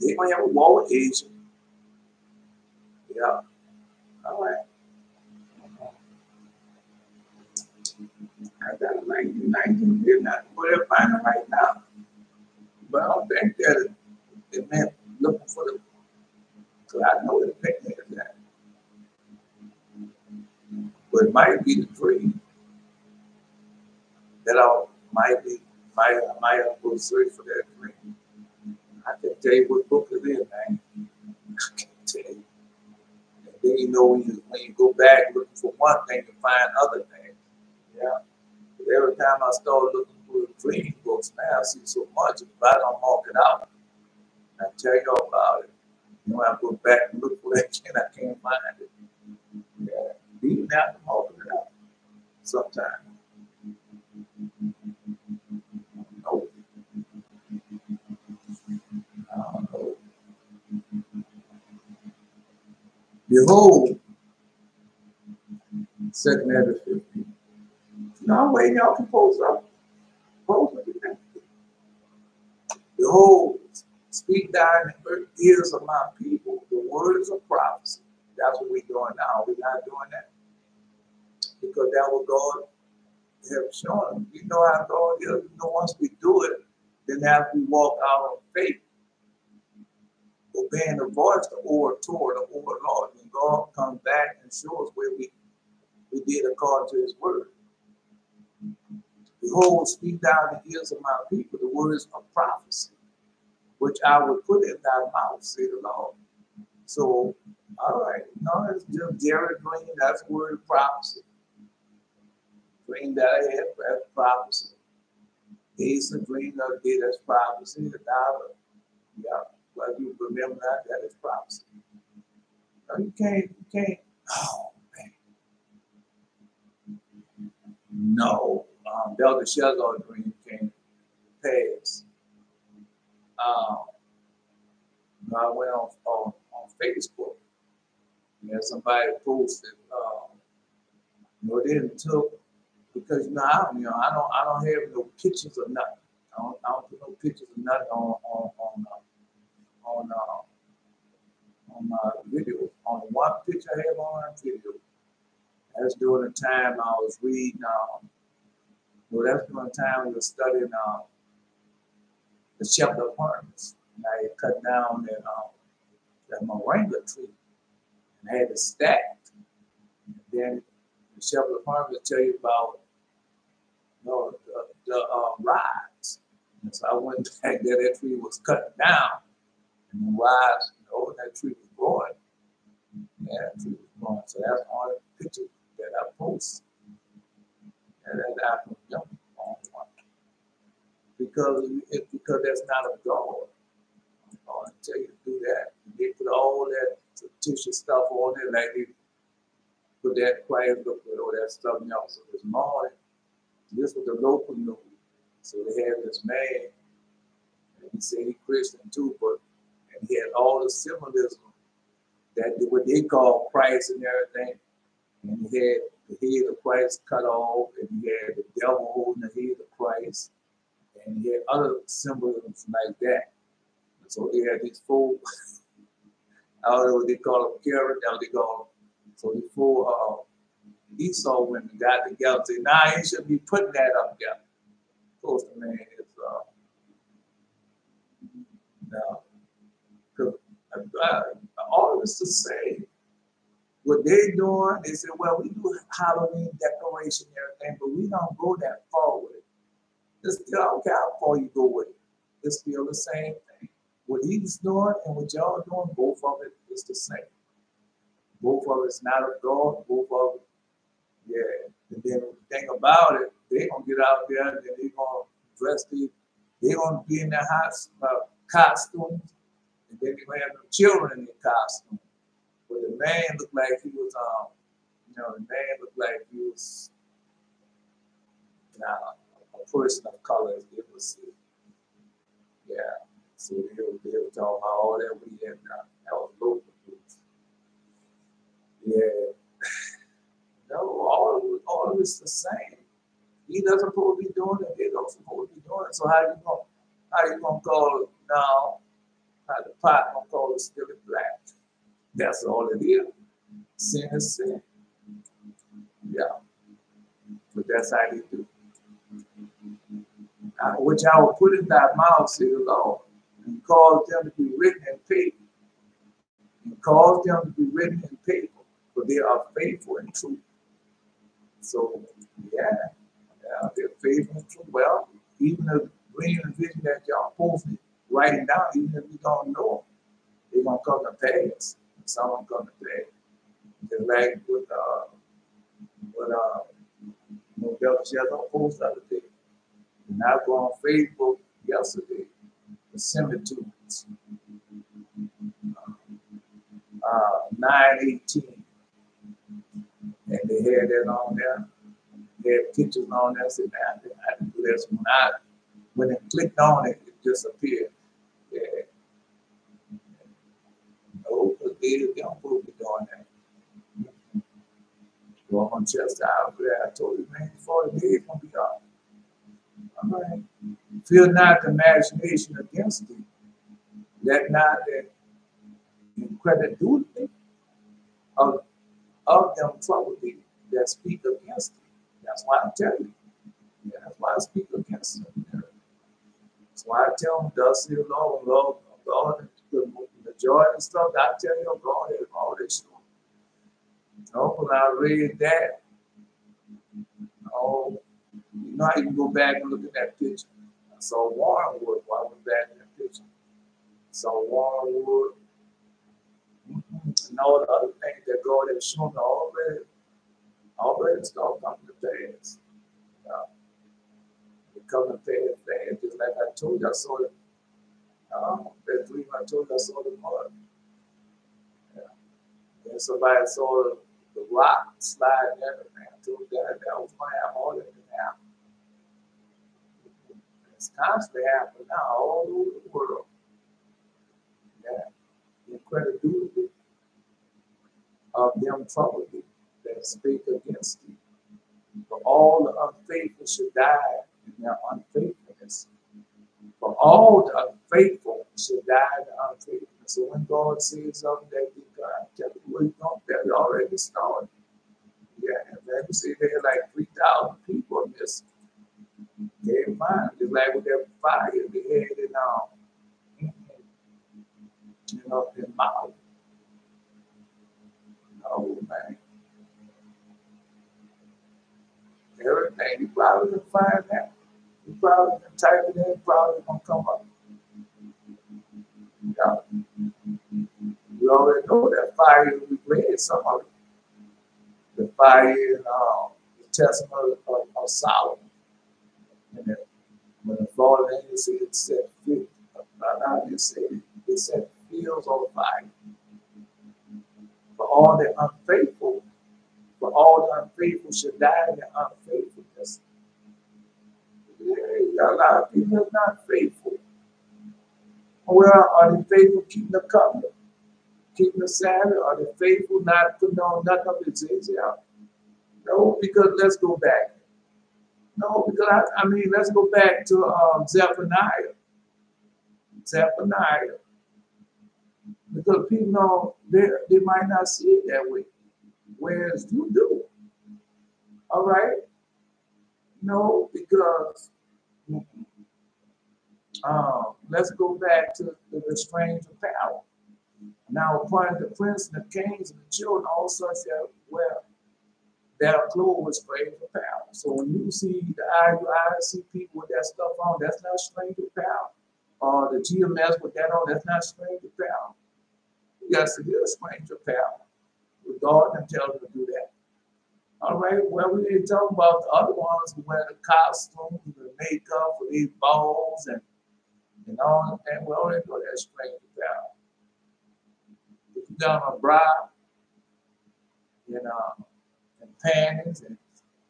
They're going to have a war with Asia. Yeah. All right. I got a 19 here, not where I find it right now. But I don't think that it meant looking for the, because I know the picnic is that. But it might be the dream that I might have to go search for that dream. I can tell you what book it is, man. I can tell you. And then when you go back looking for one thing, you find other things. Yeah. But every time I start looking for the dream books, man, I see so much. If I don't mark it out, I tell you all about it. I go back and look for that and I can't find it. Yeah. Even after marking it out. Sometimes. No. I don't know. Behold, 2nd Ezra 15. No, wait, y'all can post up. Post up. Behold, speak thou in the ears of my people the words of prophecy. That's what we're doing now. We're not doing that. Because that what God have shown. We know how God is. Once we do it, then after we walk out on faith, obeying the voice, the orator, the overlord, and God comes back and shows us where we did according to his word. Behold, speak thou in the ears of my people the words of prophecy, which I will put in thy mouth, say the Lord. So, all right, it's just Jerry Green, that's the word of prophecy. Dream that I had, that's prophecy. Asa dream the other day, that's prophecy. The dollar, yeah, well, you remember that is prophecy. No, you can't. Oh, man. No, Belteshazzar dream came pass. I went on Facebook, and somebody posted, they didn't took, because I don't have no pictures of nothing. I don't put no pictures of nothing on my video. On one picture I have on my video. That's during the time I was reading. That's during the time we were studying the chapter of Chemarims. And I had cut down that moringa tree and I had it stacked. And then the chapter of Chemarims will tell you about the rods. And so I went back there, that tree was cut down. And the rods, that tree was growing. Yeah, that tree was growing. So that's the only picture that I post. And that I can jump on one. Because that's not of God. I want to tell you to do that. They put all that fictitious stuff on there, like they put that quiet look with all that stuff else. So this morning, this was the local news. So they had this man, and he said he Christian too, and he had all the symbolism that what they call Christ and everything. And he had the head of Christ cut off, and he had the devil holding the head of Christ, and he had other symbolisms like that. And so they had these four, I don't know what they call them, carrot, how they call them. So the four Esau women got together and said, nah, you shouldn't be putting that up there. Of course, the man is, no. Because all of this to say, What they doing, they said, well, we do Halloween decoration and everything, but we don't go that far with it. It's still, I don't care how far you go with it. It's still the same thing. What he's doing and what y'all doing, both of it is the same. Both of it's not of God, both of it, yeah. And then the thing about it, they're going to get out there and they're going to dress they're going to be in their costumes, and then they're going to have them children in their costumes. But the man looked like he was, the man looked like he was a person of color. It was, yeah. So they were talking about all that we had done. That was local. Yeah. No, all of it's the same. He doesn't supposed to be doing it. They don't supposed to be doing it. So how you gonna call it now? How the pot gonna call it still black? That's all it is. Sin is sin. Yeah. But that's how they do. Which I will put in thy mouth, say the Lord, and cause them to be written in paper. And cause them to be written in paper, for they are faithful and true. So, yeah, they're faithful and true. Well, even the dream and vision that y'all posted, writing down, even if you don't know them, they're going to come to pass. Some of them come to pass. Just like with Belshazzar post the other day. And I go on Facebook yesterday, the similitudes, 9:18. And they had that on there. They had pictures on there. I said, I didn't do this. When it clicked on it, it just appeared. Yeah. No, because they don't supposed to be doing that. Go on chest out there. I told you, man, 40 days gonna be up. All right. Fear not the imagination against thee. Let not the incredulity of them trouble thee that speak against thee. That's why I tell you. Yeah, that's why I speak against them. Yeah. That's why I tell them, thus say the Lord, God, the majority of stuff I tell you, God has all this stuff. Oh, when I read that, oh, you know how you can go back and look at that picture. I saw Warrenwood while I went back in that picture. I saw Warrenwood and all the other things that God has shown already start coming to pass. It coming to pass fast. Just like I told you, I saw it. That dream I told you, I saw the mud. Yeah. And somebody saw the rock slide and everything. I told you that was going to happen. All that can happen. It's constantly happening now all over the world. Yeah. The incredulity of them trouble thee that speak against thee. For all the unfaithful should die in their unfaithfulness. For all the unfaithful should die in their unfaithfulness. So when God says something that he God tell you what he's going to tell you already started. Yeah, and then you see there like 3,000 people missing. They mind, just like with that fire they had in Malcham. Oh man. Everything. You probably can find that. You probably can type it in, probably gonna come up. Yeah. You already know that fire, we read some of it. The fire in the Testament of Solomon. And then when the fallen angel said it set fields, it set fields on fire. For all the unfaithful should die in their unfaithfulness. Yeah, you got a lot of people that's not faithful. Well, are they faithful keeping the covenant, keeping the Sabbath? Are they faithful not putting on nothing of the Zephaniah? No, because let's go back. No, because let's go back to Zephaniah. Zephaniah. Because people know they might not see it that way, whereas you do. All right? No, because let's go back to the strange apparel. Now appointed the prince and the kings and the children, all such that wear their clothes with strange apparel. So when you see the IUI, see people with that stuff on, that's not strange apparel. Or the GMS with that on, that's not strange apparel. You got to get a strange apparel. The God can tell them to do that. All right, well, we ain't talking about the other ones who wear the costumes, the makeup for these balls and all that. We already know that strange apparel. If you got a bride and panties and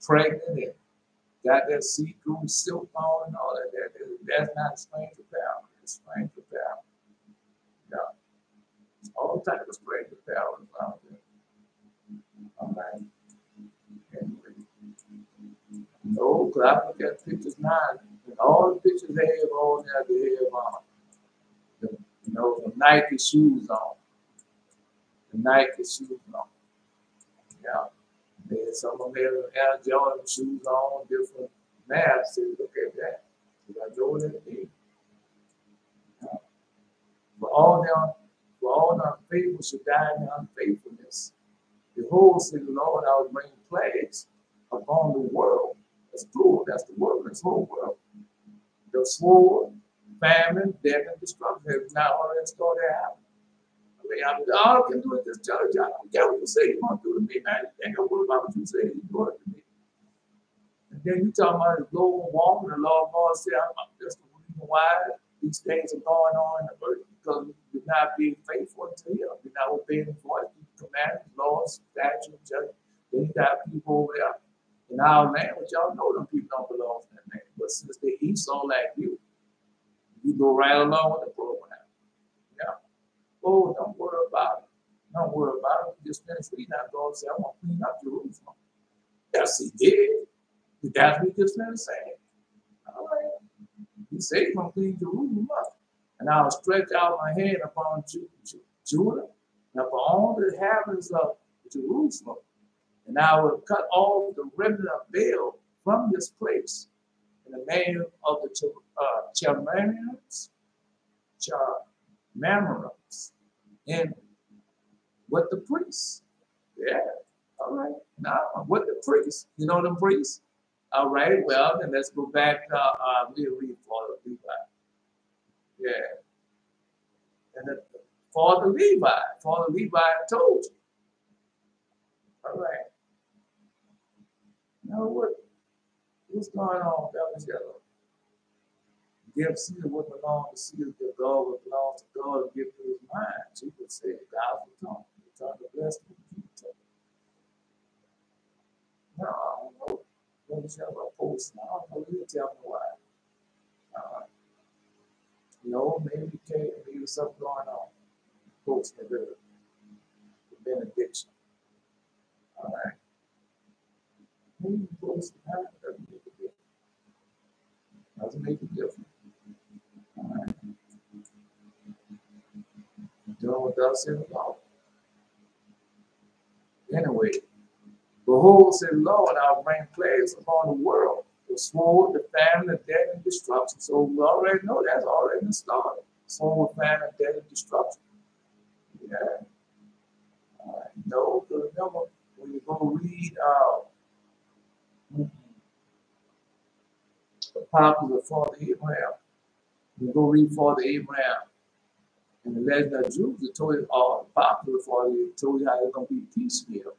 pregnant and got that see-through silk on and all that, that's not strange apparel. It's strange apparel. Yeah. All types of strange apparel around there. All right. Anyway. No, because I look at pictures now, and all the pictures they have on there, they have the Nike shoes on. The Nike shoes on. Yeah. Then some of them have Air Jordan shoes on, different masks. Look at that. I know what it is. Yeah. For all the unfaithful should die in their unfaithfulness. Behold, said the Lord, I will bring plagues upon the world. That's plural, that's the world, this whole world. The sword, famine, death, and destruction has not already started happening. I mean, all I can do is just tell you, I don't care what you say you're going to do to me, man. You ain't going to worry about what you say you're going to do to me. And then you talking about the global warming, the Lord God said, that's the reason why these things are going on in the earth, because you're not being faithful to Him. You're not obeying His voice, commandments, laws, statutes, judgments. Then you got people over there in our land, which y'all know them people don't belong in that land. But since they Esau like you go right along with the program. Yeah. Oh, don't worry about it. Don't worry about it. You just finished reading that. God said, I want to clean up Jerusalem. Yes, He did. That's what He just finished saying. All right. He said He's going to clean Jerusalem up. And I will stretch out my hand upon Judah and upon all the inhabitants of Jerusalem. And I will cut off the remnant of Baal from this place in the name of the Chemarims, and with the priests. Yeah, all right. Now, with the priests. You know them priests? All right, well, then let's go back to we'll read Father Levi. Yeah. And Father Levi told you. All right. Now what's going on, fellas? Give Caesar what belongs to Caesar, give God what belongs to God, and give to His mind. Jesus said, God will come. He's trying to bless the people. No, I don't know. Let me tell you about posts. I don't know. You tell me why. Maybe you can't. Maybe something going on. Post the benediction. All right. Maybe post the time doesn't make a difference. Doesn't make a difference. All right. Doing what thou said about. Anyway, behold, said the Lord, I'll bring plagues upon the world, the sword, the famine, the death, and destruction. So we already know that's already started. Sword, famine, death, and destruction. Yeah. All right. No, because remember, when you go read the prophets of Father Abraham, you go read Father Abraham and the legend of Jews, it told you all the prophets of Father Abraham told you how it's going to be piecemeal.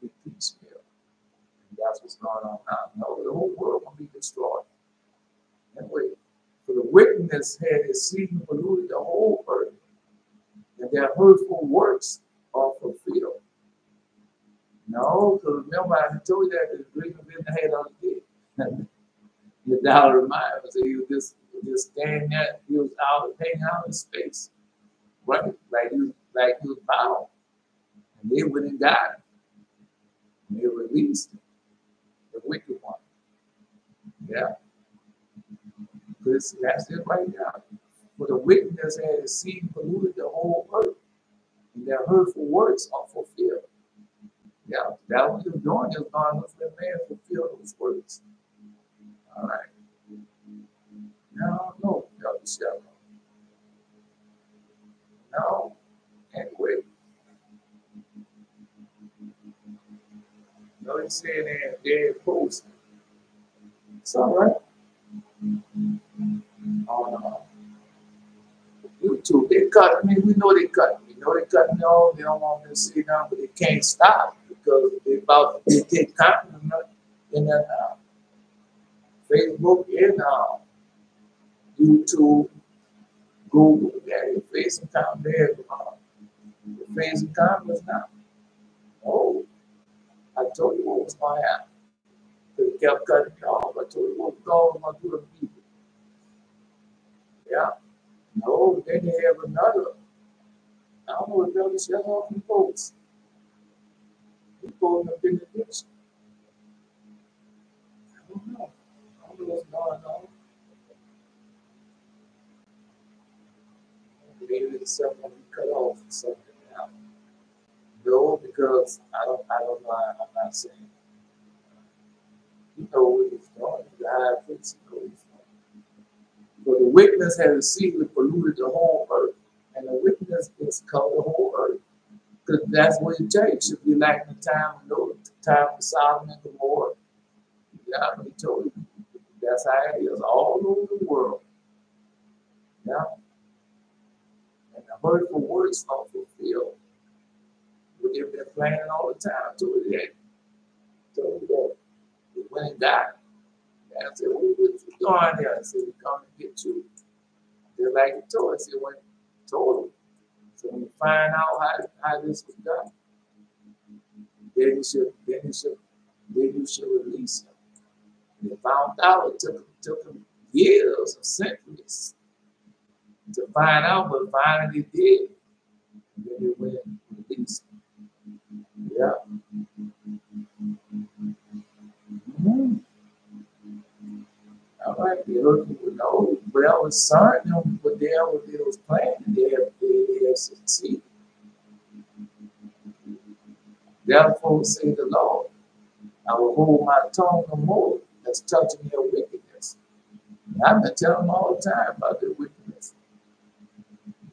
Be piecemeal. And that's what's going on now. No, the whole world will be destroyed. Anyway, for the wickedness had exceedingly polluted the whole earth, and their hurtful works are fulfilled. No, because remember I told you that the dream was in the head of the day. Gedaliah was he was just standing there, he was out hanging out in space. Right? Like he was bound. And they went and got him. And they released him, the wicked one. Yeah. Because that's it right now. For the wickedness had exceedingly polluted the whole earth, and their hurtful works are fulfilled. Yeah, that what you're doing is going to let man fulfill those works. All right. Now, no, no. Anyway, no, he's saying they're opposed. It's all right. On YouTube, they cut me. We know they cut me. We know they cut me off. They don't want me to see now, but they can't stop because they take content in that Facebook and YouTube, Google. They're facing down there. They're facing comments now. Oh, I told you what was going to happen. They kept cutting me off. I told you what God was going to do to people. Yeah. No, then they have another. I don't know if they'll just shut off the posts. He pulled up in the ditch. I don't know. I don't know what's going on. Maybe it's something we cut off or something now. No, because I don't know. I'm not saying. You know what he's doing. The high priest knows what he's doing. But the wickedness has exceedingly polluted the whole earth. And the wickedness is covered the whole earth. Because that's what it takes. Should be like the time of Noah, the time of Solomon and Gomorrah. Yeah, he told you. That's how it is all over the world. Yeah. And the hurtful words are fulfilled. They've been planning all the time to it. So they went and died. And I said, what you doing here? I said, we come to get you. They're like he told us. He went told them. So when you find out how this was done, then you should release him. And they found out it took them years or centuries to find out, but finally they did. And then they went and released him. Yeah. Mm-hmm. All right, they would know, but I was sorry them, but they was planning, they have succeeded. Therefore, say the Lord, I will hold my tongue no more that's touching their wickedness. And I've been telling them all the time about their wickedness.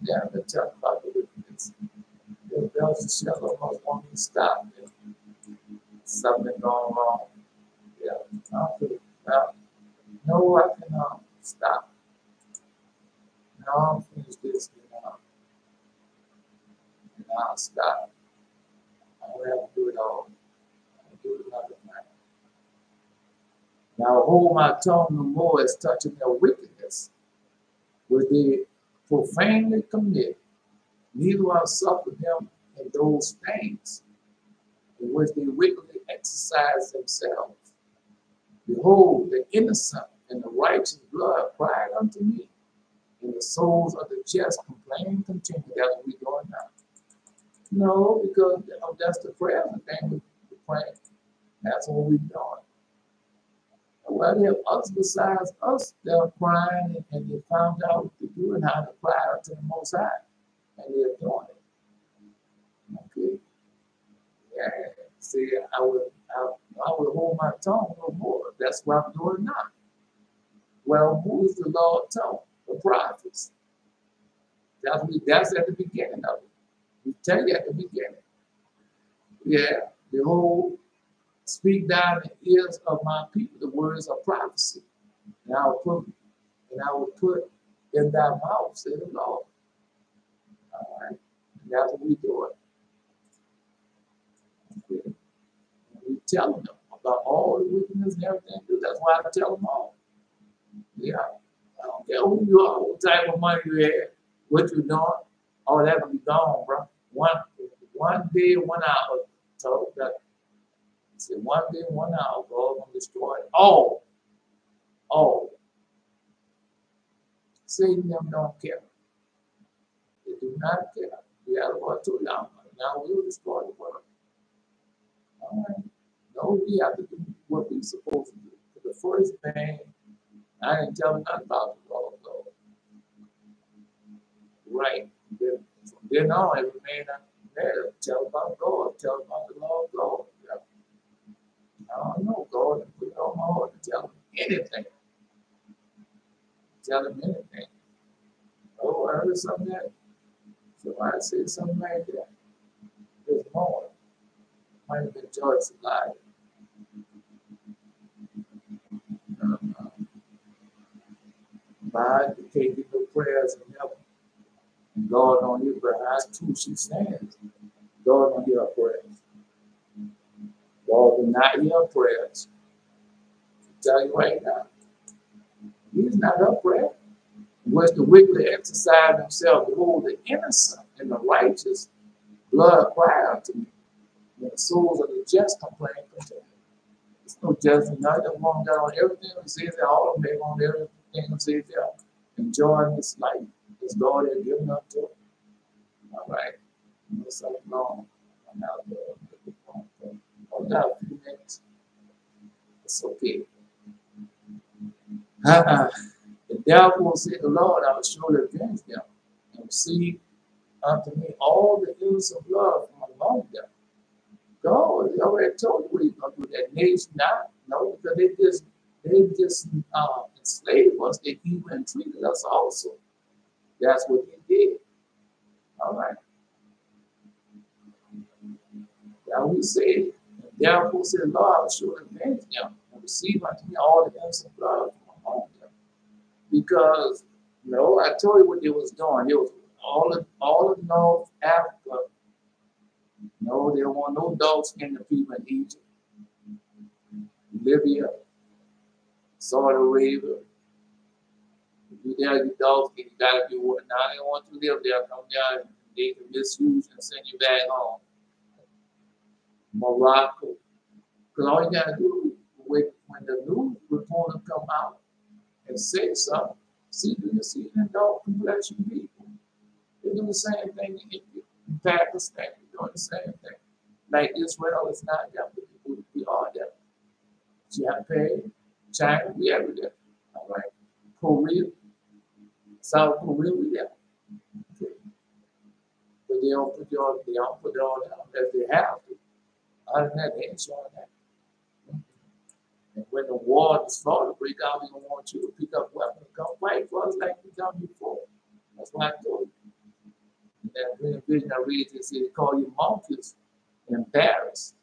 Yeah, I've been telling them about the wickedness. The bells and shallow must want me to stop. Something going wrong. Yeah, no, I can stop. Now I'll finish this and I'll stop. I don't have to do it all. I'll do it another night. Now hold my tongue no more as touching their wickedness, which they profanely commit. Neither will I suffer them in those things in which they wickedly exercise themselves. Behold, the innocent and the righteous blood cried unto me, and the souls of the just complain continually. That's what we're doing now. No, because that's the prayer thing we're praying. That's what we're doing. Well, there are others besides us that are crying, and they found out what to do and how to cry out to the Most High, and they're doing it. Okay. Yeah. See, I will hold my tongue no more. That's what I'm doing now. Well, who is the Lord tongue? The prophets. That's at the beginning of it. We tell you at the beginning. Yeah, behold, speak down the ears of my people the words of prophecy. And I will put in thy mouth, said the Lord. All right. And that's what we do it. Okay. We tell them about all the wickedness and everything. That's why I tell them all. Yeah. I don't care who you are, what type of money you have, what you're doing. All that will be gone, bro. One day, 1 hour. So that say 1 day, 1 hour, God gonna destroy it. All. Satan them don't care. They do not care. We have what to now. Now we'll destroy the world. All right. No, we have to do what we're supposed to do. For the first thing, I didn't tell them nothing about the law of God. Right. From then on, every man there, tell about God, tell about the law of God. Yeah. I don't know, God, and put it on my heart to tell him anything. Tell him anything. Oh, I heard something that So I said something like that. There's more. Might have been Josiah. God can't get no prayers in heaven. And God don't hear, but how Cushi stands. God don't hear our prayers. God will not hear our prayers. I tell you right now. He's not our prayer. Was the wicked exercise himself, behold, the innocent and the righteous blood cry out to me. When the souls of the just complain continue. There's no judgment, none of them want that on everything that says that all of them on everything that says that. Enjoying this life as God has given up to them. All right. It's so long. I'm out there. I've got a few minutes. It's okay. The devil said, the Lord, I will surely avenge them and receive unto me all the innocent blood from among them. God, he already told you what he's going to do. That nation now, no, because they just enslaved us. They even treated us also. That's what he did. All right. Now we say, the devil said, Lord, I will surely avenge them and receive unto me all the innocent blood from among them. Because, I told you what they was doing. It was all of North Africa. No, they don't want no dog-skinned people in Egypt, Libya, Saudi Arabia. If you're there, you dog-skinned, you got to be what? Now they don't want you to live there. Come down and they can misuse and send you back home. Morocco. Because all you got to do, when the news reporter come out and say something, see, do you see the dog complexion people? They do the same thing in Pakistan. They're doing the same thing. Like Israel is not there, but we are there. Japan, China, we everywhere. All right. Korea, South Korea, we there. Okay. But they don't put it all down unless they have to. Other than that, they ain't showing that. And when the war and the slaughter break out, we don't want you to pick up weapons and come fight for us like we done before. That's what I told you. And that vision I read, they say they call you monkeys in Paris.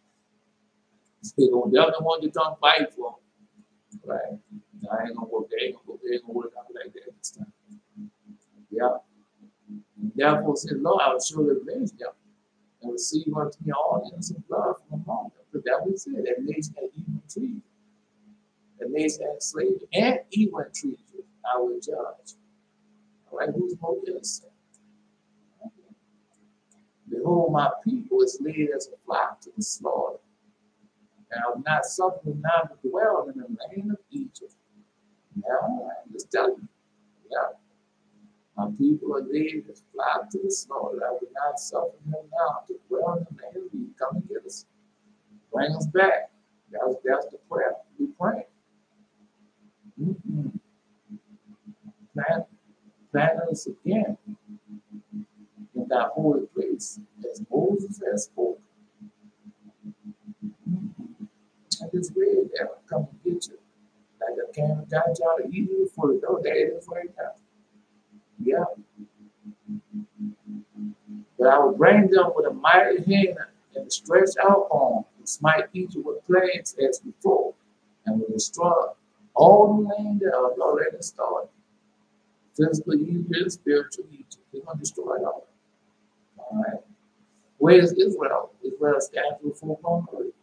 They don't definitely want you to come fight for them. Right? Now, I ain't gonna work. They ain't gonna work out like that this time. Yeah. And therefore said, Lord, I will surely avenge them and receive unto me all the innocent blood from among them. But that we said, that nation had even treated. That nation had slavery and even treated you, I will judge. All right, who's more innocent? Okay. Behold, my people is led as a flock to the slaughter. And I will not suffer them now to dwell in the land of Egypt. Now, I'm just telling you. Yeah. My people are led as a flock to the slaughter. I will not suffer them now to dwell in the land of Egypt. Come and get us. Bring us back. That's the prayer we pray. Plant us again in that holy place as Moses has spoken. I just read that. I'll come and get you. Like I came and got y'all to eat you for the door. That is right now. Yeah. But I will bring them with a mighty hand and a stretched out arm and smite Egypt with plagues as before, and will destroy all the land that I've already started. Physical Egypt and spiritual Egypt. They're going to destroy it all. All right. Where is Israel? Israel is scattered to the full blown earth.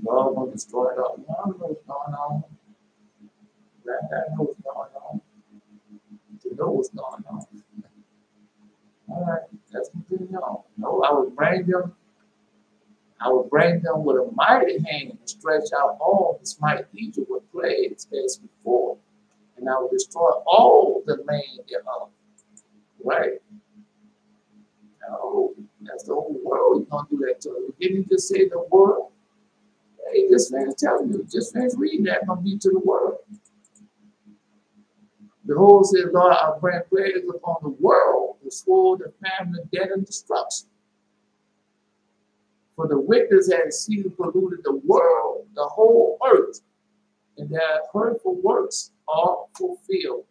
God will destroy it all. I don't know what's going on. I know what's going on. To know what's going on. All right, let's continue on. No, I would bring them with a mighty hand and stretch out all and smite Egypt with plagues as before. And I will destroy all the land thereof. Right? No, that's the whole world. He's going to do that to us. Didn't he just say the world? He just finished telling you, just finished reading that, going to be to the world. Behold, said Lord, I'll bring plagues upon the world, the sword, the famine, death, and destruction. For the wicked had exceedingly polluted the world, the whole earth, and their hurtful works are fulfilled.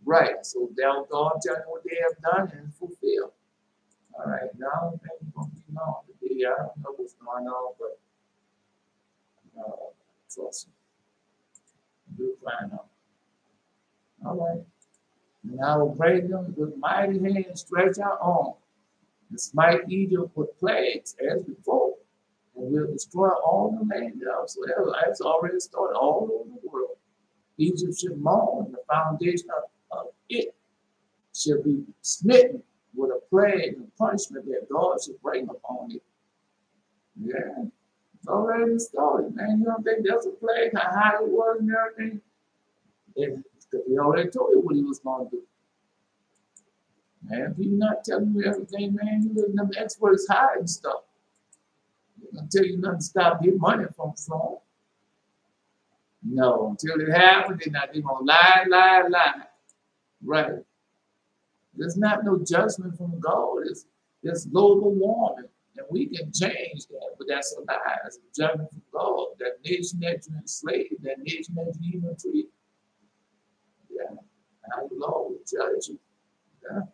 Right. So they'll go and tell you what they have done and fulfill. All right. Now I don't think it's going to be long today. I don't know what's going on, but trust me. We'll find out. All right. And I will bring them with mighty hand stretch out arm, and smite Egypt with plagues as before, and will destroy all the land thereof. So that's already started all over the world. Egypt should mourn, the foundation of it shall be smitten with a plague and punishment that God should bring upon it. Yeah, it's already started, man. You don't think that's a plague, how high it was and everything? Because he already told you what he was going to do. Man, if he's not telling you everything, man, you let them experts hide stuff. They're going to tell you nothing to stop getting money from fraud. No, until it happens, they're going to lie. Right. There's not no judgment from God. It's global warming. And we can change that, but that's a lie. It's a judgment from God. That nation that you enslaved, that nation that you even treated. Yeah. Now the Lord will judge you. Yeah.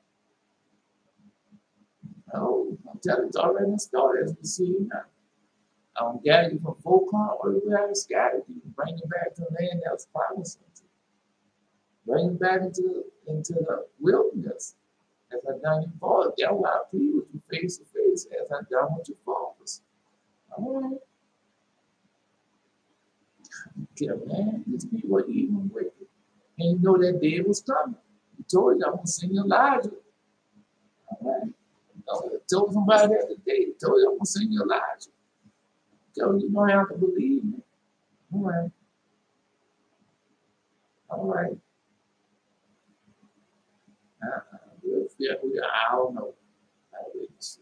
No, I'm telling you, it's already started as we see now. I don't gather you from full corn, or we have to scatter you, bring you back to the land that was promised unto you. Bring you back into the wilderness, as I done your fathers. That's why I plead with you face to face, as I done with your fathers. All right. Yeah, man, these people are even wicked. And you know that day was coming. He told you, I'm going to send Elijah. All right. I told somebody that today. He told you, I'm going to send you Elijah. So you don't have to believe me. All right. All right. I don't know. I wait to see.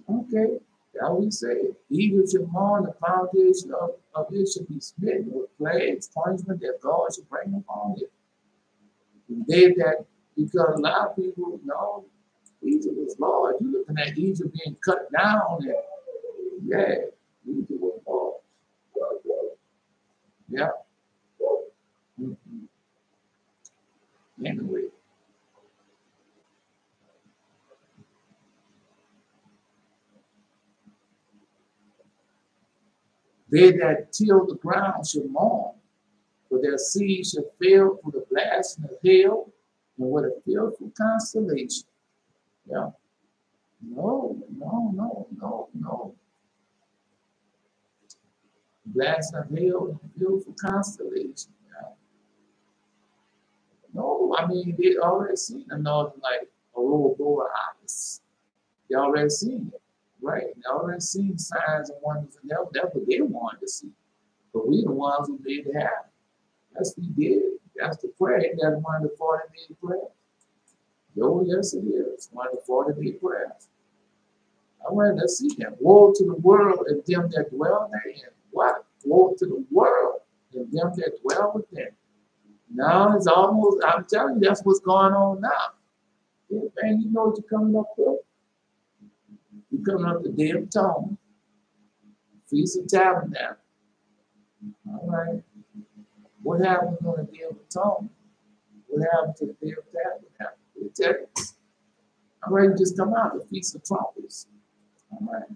Okay. That's what we say. Egypt should mourn, the foundation of it should be smitten with plagues, punishment that God should bring upon it. And they that, because a lot of people know Egypt was large. You're looking at Egypt being cut down, and yeah, Egypt was large. Yeah. Mm-hmm. Anyway. They that till the ground shall mourn, for their seed shall fail through the blast of hail, and with a fearful constellation. Yeah. No. Blast of hail and fearful constellation. Yeah. No, I mean, they already seen the northern light, aurora borealis. They already seen it, right? They already seen signs and wonders, and that's what they wanted to see. But we the ones who made it happen. That's what we did. That's the prayer. That's one of the 40-day prayers. Oh, yes, it is. One of the 40-day prayers. All right, let's see that. Woe to the world and them that dwell therein. What? Woe to the world and them that dwell within. Now it's almost, I'm telling you, that's what's going on now. Yeah, man, you know what you're coming up with? You're coming up the Day of Atonement, Feast of Tabernacle. All right. What happens on the Day of Atonement? What happened to the Day of Tabernacle? They tell you. All right, you just come out, the Feast of Trumpets. All right.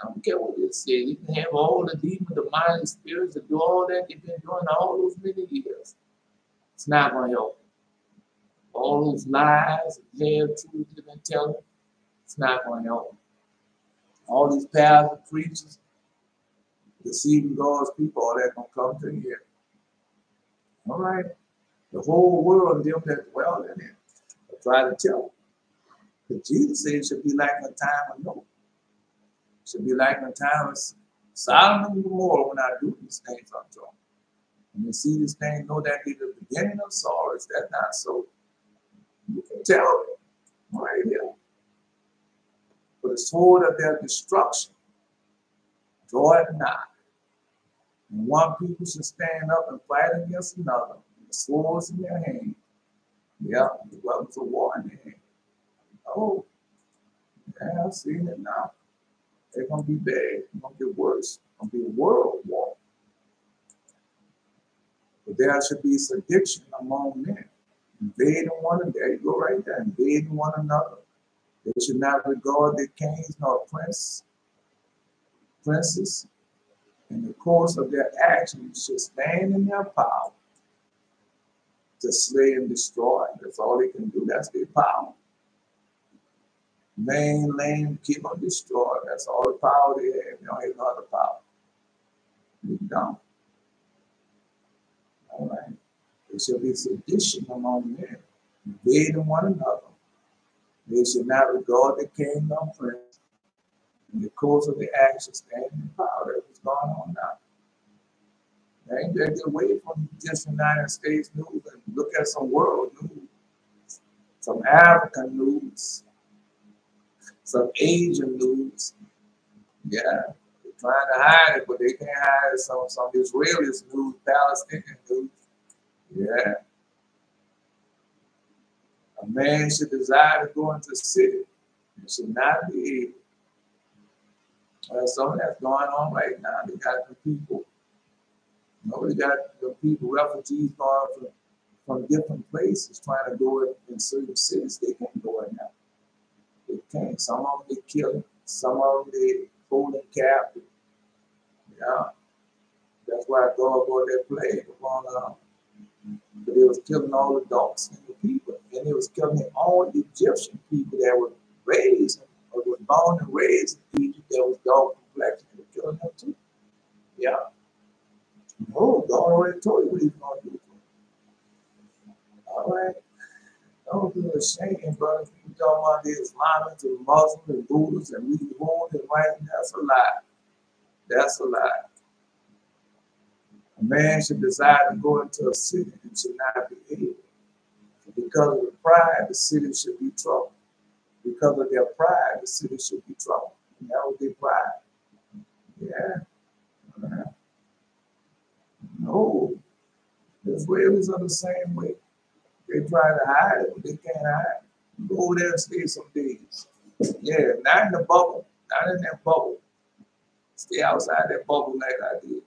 I don't care what they say. You can have all the demon, demonic spirits that do all that they've been doing all those many years. It's not going to help. All those lies and half-truths they've been telling, it's not going to help. All these powerful preachers deceiving God's people, all that going to come to you. All right. The whole world and them that dwell in it. I try to tell them. Because Jesus said it should be like a time of Noah. It should be like a time of Solomon and Gomorrah when I do these things unto them. When you see this thing, know that be the beginning of sorrows. That's not so. You can tell them right here. For the sword of their destruction, draw it not. And one people should stand up and fight against another, with the swords in their hand. Yeah, the weapons of war in their hand. Oh, yeah, I've seen it now. They're going to be bad. It's going to get worse. It's going to be a world war. But there should be sedition among men. Invading one another. There you go right there. Invading one another. They should not regard their kings nor princes. In the course of their actions should stand in their power to slay and destroy. That's all they can do. That's their power. Maim, lame, kill, or destroy. That's all the power they have. They don't have no other power. You don't. All right. There shall be sedition among men, invading one another. They should not regard the king nor prince. In the course of the action, stand in power. That's what's going on now. They ain't get away from just the United States news and look at some world news, some African news, some Asian news. Yeah, they're trying to hide it, but they can't hide it. Some Israelis news, Palestinian news. Yeah. A man should desire to go into the city. It should not be able. Some of that's going on right now. They got the people. Nobody got the people, refugees going from different places trying to go in certain cities. They can't go in now. They can't. Some of them they killing. Some of them they holding captive. Yeah. That's why God brought that plague upon them. But they was killing all the dogs and the people. And they was killing all the Egyptian people that were raised or were born and raised in Egypt that was dark complexion. They were killing them too. Yeah. Oh, God already told you what he's going to do. All right. Don't be ashamed, brother. You talking about the Islamics and Muslims and Buddhists and we hold it right. That's a lie. That's a lie. A man should desire to go into a city and should not be able. Because of the pride, the city should be troubled. Because of their pride, the city should be troubled. And that was their pride. Yeah. No. The Israelis are the same way. They try to hide it, but they can't hide it. Go over there and stay some days. Yeah, not in the bubble. Not in that bubble. Stay outside that bubble like I did.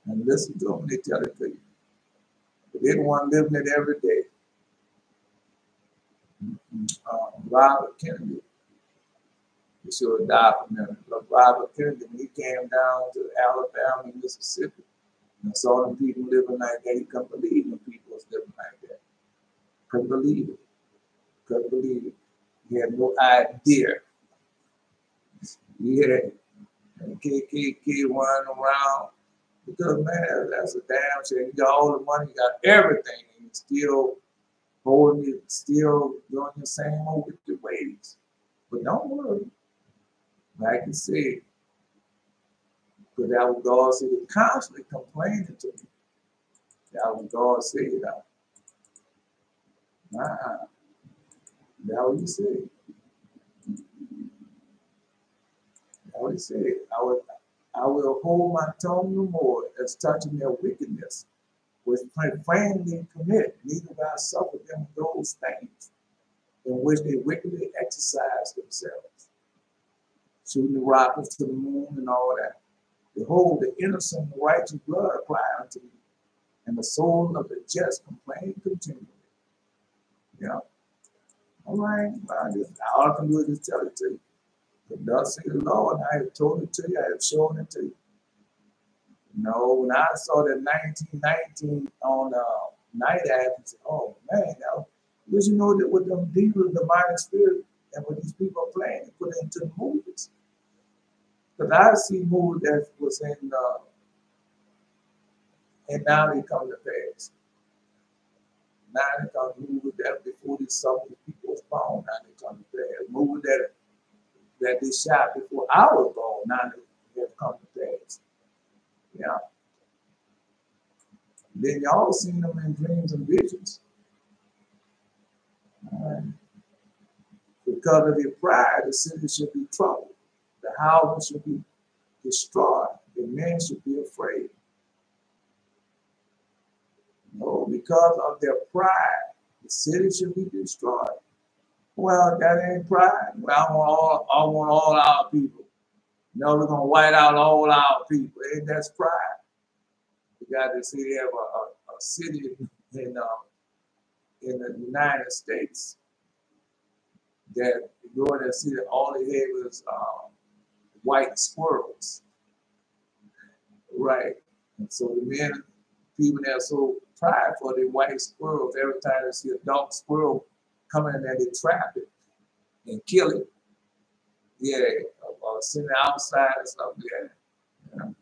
And listen to them, they tell it to you. But they don't want living it every day. Robert Kennedy, he should have died from him. But Robert Kennedy, when he came down to Alabama and Mississippi and saw them people living like that, he couldn't believe when people was living like that. Couldn't believe it. Couldn't believe it. He had no idea. He had KKK running around. Because, man, that's a damn shame. You got all the money, you got everything, and you still holding it, still doing the same old with your ways. But don't worry. Like you said, because that was God said, he constantly complaining to me. That was God said. That what he said. That what he said. I will hold my tongue no more as touching their wickedness, which plainly commit, neither will I suffer them those things in which they wickedly exercise themselves, shooting the rockets to the moon and all that. Behold, the innocent and righteous blood cry unto me, and the soul of the just complain continually. Yeah. All right. All I can do is just tell it to you. But thus say the Lord, I have told it to you, I have shown it to you. No, when I saw that 1919 on Night Act, I said, oh man, because you know that with them demons, the demonic spirit, and what these people are playing, they put it into the movies. Because I see movies that was in, and now they come to pass. Now they come to movies that before some of these people was born, now they come to pass. Movies that they shot before I was born, now they have come to pass. Yeah. Then y'all seen them in dreams and visions. Because of their pride, the city should be troubled. The houses should be destroyed. The men should be afraid. No, because of their pride, the city should be destroyed. Well, that ain't pride. Well, I want all our people. No, we're going to white out all our people. Ain't that's pride? You got to see they have city in the United States that you go in that city, all they had was white squirrels, right? And so the men, people that are so prideful, they white squirrels. Every time they see a dark squirrel coming in there, they trap it and kill it. Yeah, sitting outside and stuff. Yeah,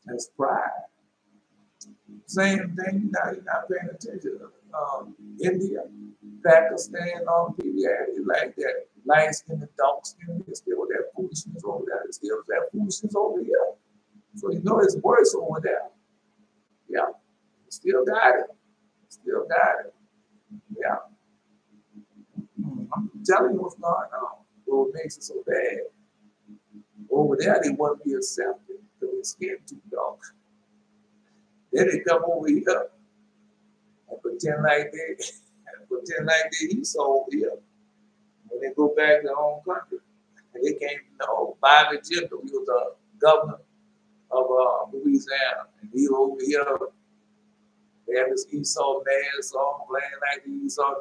that's pride. Same thing. Now you're not paying attention. India, Pakistan, all people, yeah, they like that. Light skin and dark skin, there's still that foolishness over there. There's still that foolishness over here. So you know it's worse over there. Yeah, still got it. Still got it. Yeah. I'm telling you what's going on. What makes it so bad. Over there, they want to be accepted because their skin too dark. Then they come over here and pretend like they Esau over here. When they go back to their own country, and they can't know. Bobby Jindal, he was the governor of Louisiana, and he over here. They have this Esau man song playing like the Esau.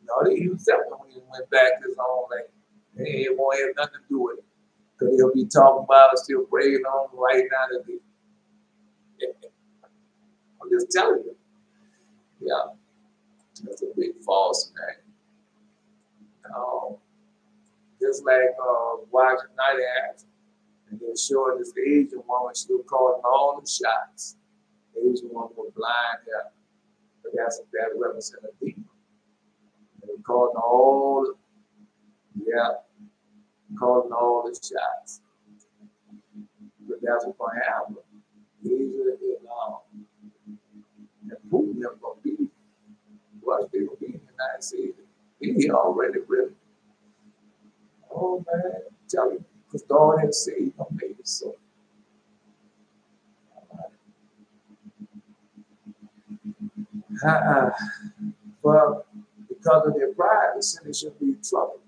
No, they accept him when he went back to his own land. They won't have nothing to do with it. Because they'll be talking about it, still praying on right now. I'm just telling you. Yeah. That's a big false name. Just like watching Night Act, and they're showing this Asian woman, she was calling all the shots. The Asian woman was blind, yeah. But that represents a demon. And they're calling all the shots. But that's what's going to happen. Asia and Putin never going to be. Watch people be in the United States. He already written. Oh man, I'm telling you, because God has said He's going to make it so. But because of their pride, the city should be in trouble.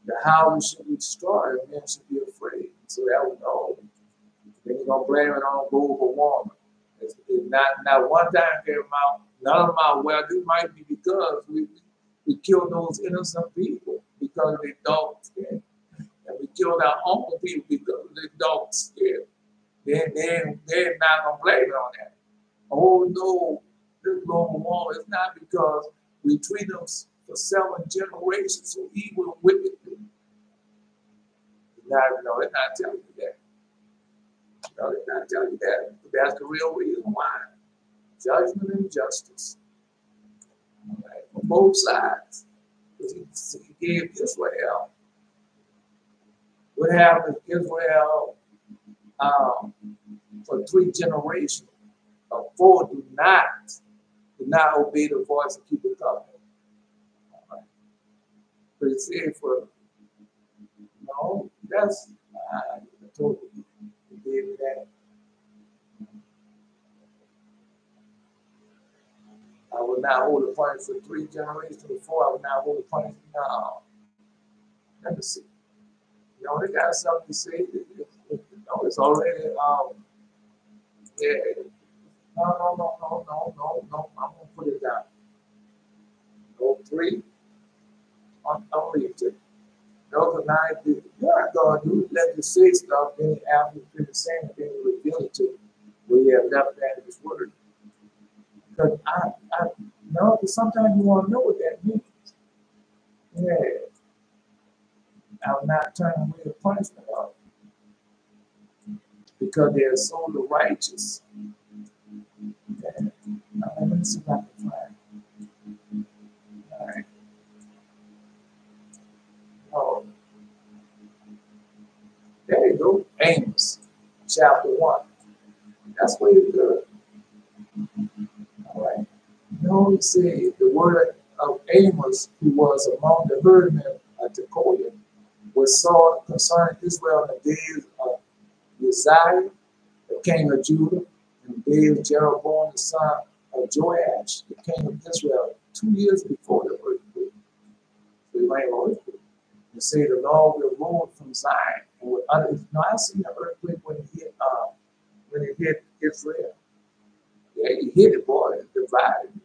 The houses should be destroyed, and men should be afraid. So that was all. Then you're going to blame it on global warming. It's not one time came out, none of them out. Well, this might be because we killed those innocent people because of their dark skin. And we killed our own people because of their dark skin. They're not going to blame it on that. Oh, no, this global warming is not because we treat them for 7 generations so evil and wicked. No, they're not telling you that. No, they're not telling you that. But that's the real reason why. Judgment and justice. All right, on both sides. Because he gave Israel. What happened to Israel for 3 generations? 4 do not obey the voice and keep the covenant. All right. But it said for no, that's I told you. He gave me that. I will not hold a punishment for 3 generations. 4, I will not hold a punishment. No. Let me see. You know, they got something to say. It's already yeah. No. I'm gonna put it down. Go 3. I'll leave it. No, because you're not going to let you say stuff, then after you finish saying it, then you reveal it to you. Where you have left that in His word. Because because sometimes you want to know what that means. Yeah. I'm not turning away the punishment of it. Because they are so the righteous. Okay. Now, let me see if I can find it. All right. Oh. There you go. Amos, chapter 1. That's where you're good. All right. No, he said the word of Amos, who was among the herdmen of Tekoa, was saw concerning Israel in the days of Josiah, the king of Judah, and the days of Jeroboam, the son of Joash, the king of Israel, 2 years before the earthquake. So you ain't on earthquake. You say the Lord will roll from Zion. And with others, I seen the earthquake when it hit Israel. Yeah. He hit it, boy, and divided it.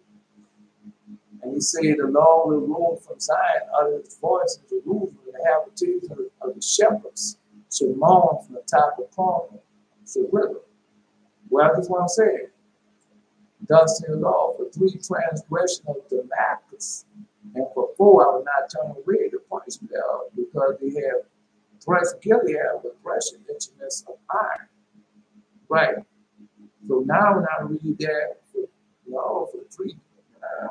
And he said, the Lord will roll from Zion, utter his voice in Jerusalem, and the habitations of the shepherds should mourn from the top of Carmel, should wither. Well, that's what I'm saying. Thus said the Lord, for 3 transgressions of Damascus, and for 4 I will not turn away the punishment thereof, because they have threshed Gilead with threshing instruments of iron. Right. So now when I read that, for 3,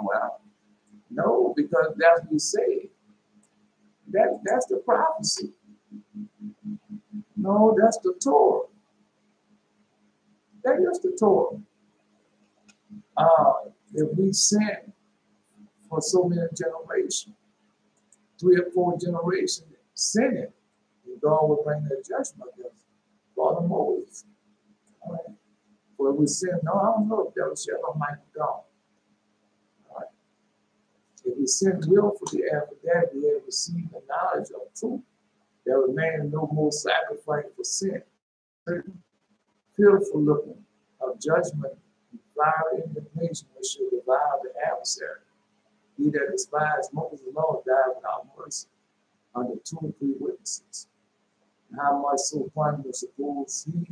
well, no, because that's what he said. That's the prophecy. No, that's the Torah. That is the Torah. If we sin for so many generations, 3 or 4 generations sinning, God will bring that judgment against Father Moses. All right. For if we sin, no, I don't know if that was shall might be gone. All right. If we sin willfully after that, we have received the knowledge of truth. There remains no more sacrifice for sin. Certain fearful looking of judgment and fiery indignation which shall devour the adversary. He that despised Moses' law died without mercy under 2 or 3 witnesses. And how much so pardon suppose he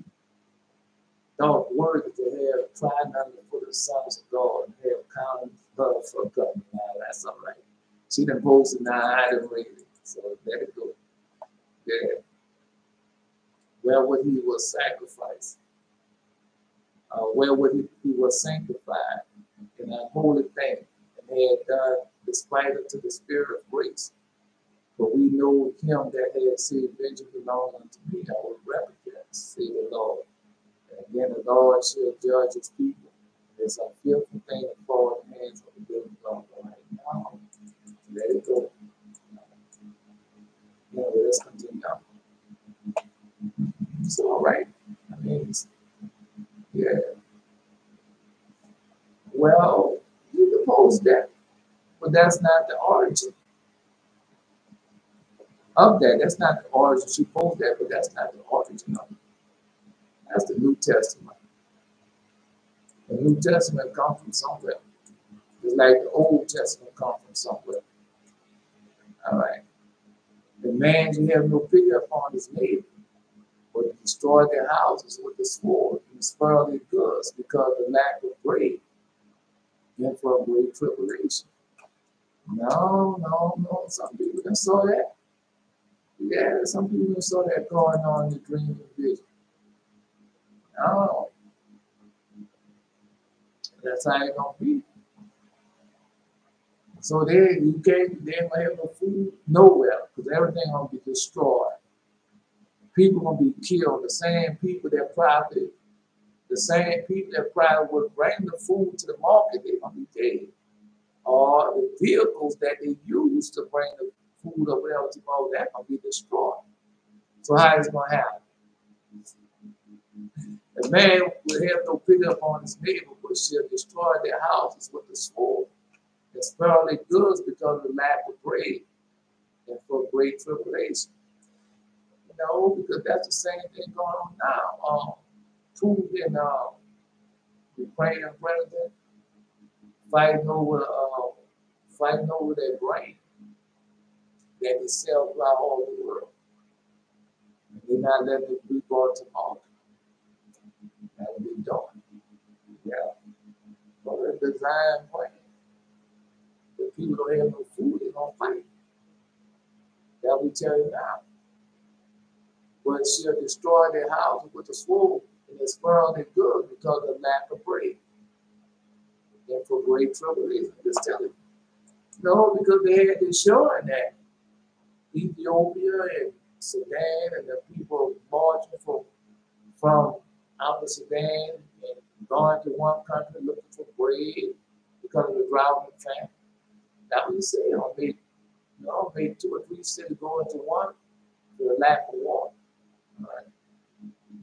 thought worthy to have tried under the foot of the sons of God and have counted love for God. Now that's all right. She done posted now, I didn't read it. So let it go. Yeah. Where would he was sacrificed? Where would he was sanctified in that holy thing and had done despite unto the spirit of grace. But we know him that had said, vengeance belongs unto me, I will recompense, say the Lord. And again, the Lord shall judge his people. It's a fearful thing to fall in the hands of the living God right now. Let it go. Anyway, let's continue on. It's all right. I mean, yeah. Well, you can post that, but that's not the origin of that. That's not the origin. She posed that, but that's not the origin of it. That's the New Testament. The New Testament comes from somewhere. It's like the Old Testament comes from somewhere. All right. The man you have no pity upon his neighbor, but to destroy their houses with the sword and spoil their goods because of the lack of bread and for a great tribulation. No. Some people saw that. Yeah, some people saw that going on in the dream and vision. No. That's how it's gonna be. So they ain't gonna have no food nowhere because everything gonna be destroyed. People gonna be killed. The same people that probably would bring the food to the market, they're gonna be dead. Or the vehicles that they use to bring the food or whatever to go, that's gonna be destroyed. So how is it gonna happen? The man will have no pity upon his neighbor, but shall destroy their houses with the sword, and spoil their goods because of the lack of bread and for great tribulation. You know, because that's the same thing going on now. Putin, Ukrainian president, fighting over their grain that they sell throughout all the world. And they're not letting it be brought to market. That would be done. Yeah. But a design plan. If people don't have no food, they're gonna fight. That we tell you now. But she'll destroy their houses with a sword and they spoil their goods because of lack of bread. And for great tribulation, just tell you. No, because they had been showing that Ethiopia and Sudan and the people marching from out of Sudan and going to one country looking for bread because of the drought and famine. That was said on made 2 or 3 cities go into one for the lack of water. All right.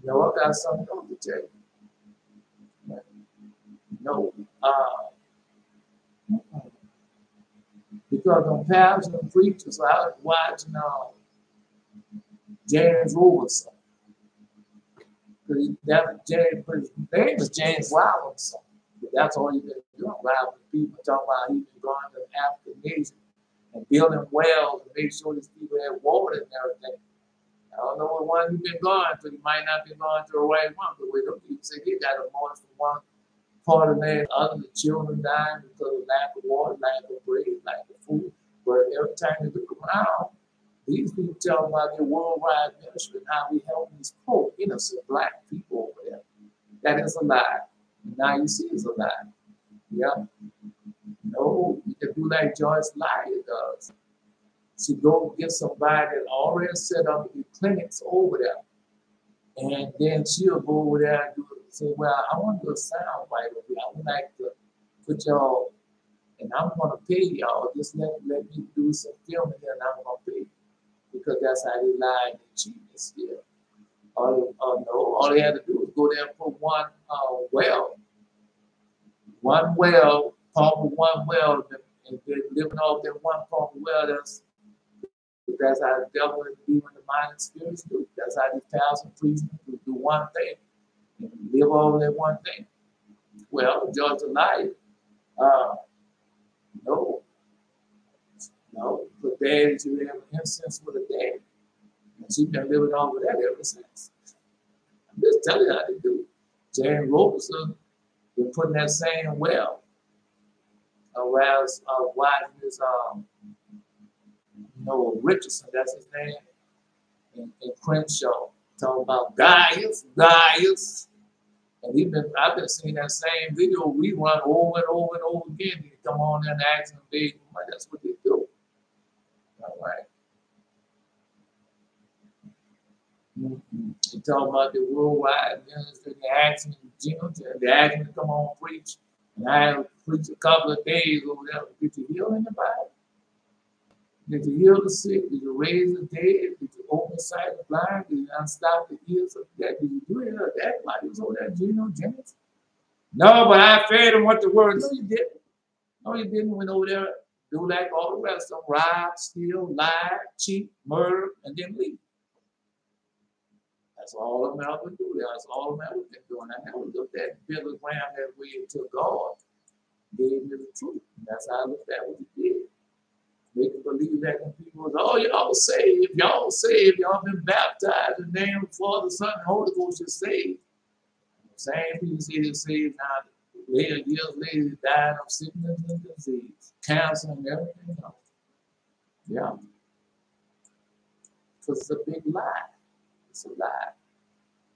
I got something else to tell you. No. Because on pastors and preachers, I was watching James Robinson. His name was James Robinson. The But that's all you've been doing, robbing people, talking about he's been going to the African nation and building wells and make sure these people have water and everything. I don't know what one you've been going to. You might not be going to the right one, but with them people say they got a more from one part of the land, other the children dying because of lack of water, lack of bread, lack of food. But every time you look around, these people tell about their worldwide ministry and how we help these poor, innocent black people over there. That is a lie. And now you see it's a lie. Yeah. No, you can do like Josiah does. She go get somebody that already set up the clinics over there. And then she'll go over there and say, well, I want to do a sound bite over here. I would like to put y'all, and I'm going to pay y'all. Just let me do some filming here and I'm going to pay you. Because that's how they lie and cheat and steal. No, all they had to do was go there and put one well, pump one well, and then living off that one pump well. That's how the devil and the demon, the mind and spirits do. That's how these pastors and priests do one thing and live over that one thing. Well, Josiah, no, the daddy, you have an incense with a daddy. And she's been living on with that ever since. I'm just telling you how they do. James Robertson been putting that same well around watching this, Richardson, that's his name, in Crenshaw, talking about Gaius. And I've been seeing that same video rerun over and over and over again. They come on there and ask them big money. That's what they do. All right. They talk about the worldwide ministry. They ask me, they ask me to come on and preach. And I preach a couple of days over there. Did you heal anybody? Did you heal the sick? Did you raise the dead? Did you open the sight of the blind? Did you unstop the ears of the dead? Did you do any of that? Like it was over there, Jennings? No, but I fed them what the word. No, you didn't. No, you didn't. Went over there, do like all the rest of them, rob, steal, lie, cheat, murder, and then leave. That's all of them ever do. That's all of them ever been doing. I never looked at Billy Graham that way until God gave me the truth. And that's how I looked at what he did. Make them believe that when people was, oh, y'all saved, y'all been baptized in the name of the Father, Son, and Holy Ghost, you're saved. Same people say they're saved now. Years later, they died of sickness and disease, cancer and everything else. Yeah. Because it's a big lie. It's a lie.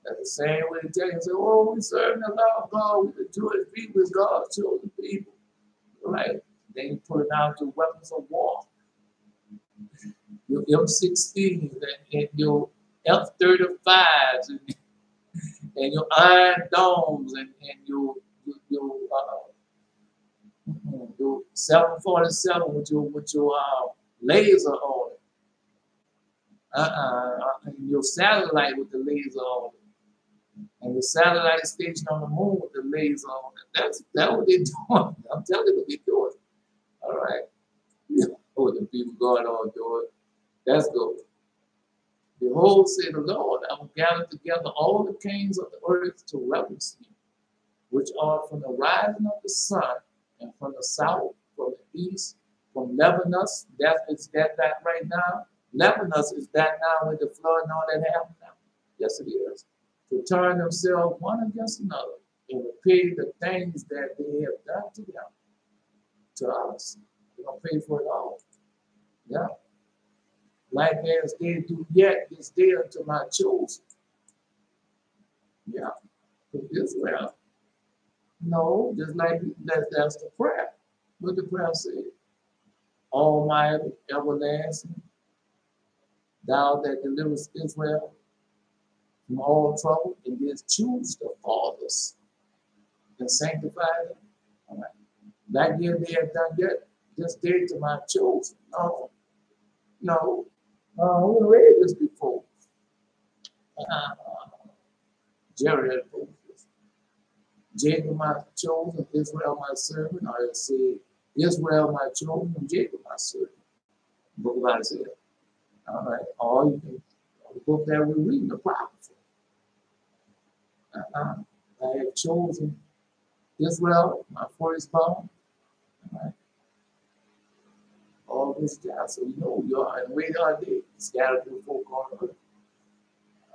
That's the same way they tell you, say, oh, we serve the Lord God, we the Jewish people, is God's chosen people. Right? They put out your weapons of war. Your M16s and your F-35s and your iron domes and your 747 with your laser on it. And your satellite with the laser on it. And the satellite station on the moon with the laser on it. That's what they're doing. I'm telling you what they're doing. All right. Oh, the people God all do it. That's good. Behold, say the Lord, I will gather together all the kings of the earth to reverence him, which are from the rising of the sun and from the south, from the east, from Lebanon. Is that right now? Lebanon is that now with the flood and all that happened now? Yes, it is. To turn themselves one against another and repay the things that they have done to them, to us. They're going to pay for it all. Yeah. Like as they do yet this day unto my chosen. Yeah. For Israel. No, just like that's the prayer. What the prayer said. Almighty, everlasting, thou that deliverest Israel from all trouble, and then choose the fathers and sanctify them. All right. Like they have done yet this day to my chosen. No. We read this before. Jerry had told this. Jacob my chosen, Israel my servant. Or it said, Israel my chosen, and Jacob my servant. Book of Isaiah. All right. Or you can, the book that we're reading, the prophecy. I have chosen Israel, my firstborn. Right? All this down. So you know you are, and wait are they scattered through four corners.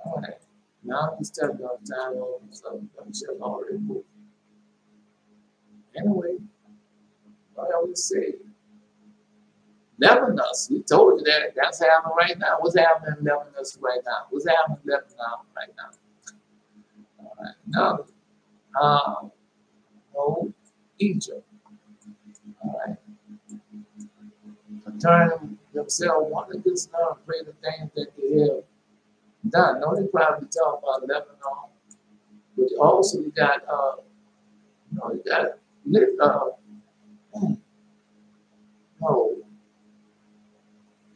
All right. Now I'm just telling you all the time on some shit already moved. Anyway, I always say, Lebanon, we told you that. That's happening right now. What's happening in Lebanon right now? What's happening in Lebanon right now? All right. Now, no, Egypt. All right. Turn themselves one of this now and pray the things that they have done. No, they probably talk about Lebanon, but also you got you got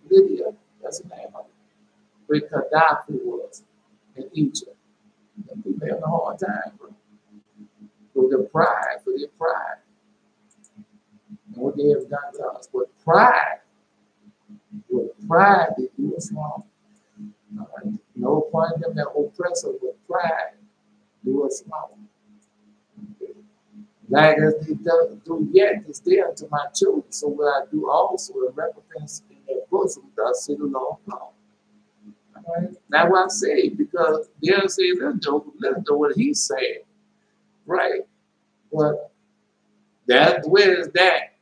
Lydia, that's the name of it, where Gaddafi was in Egypt. And people having a hard time, bro. For their pride, and what they have done to us. With pride they do us wrong. No point in them that oppress us with pride do us wrong. Like as they do yet is there unto my children, so will I do also in recompense in their bosom, thus saith the Lord God. Right? That's why I say, because they'll say, let's do what he said. Right? But that where is that?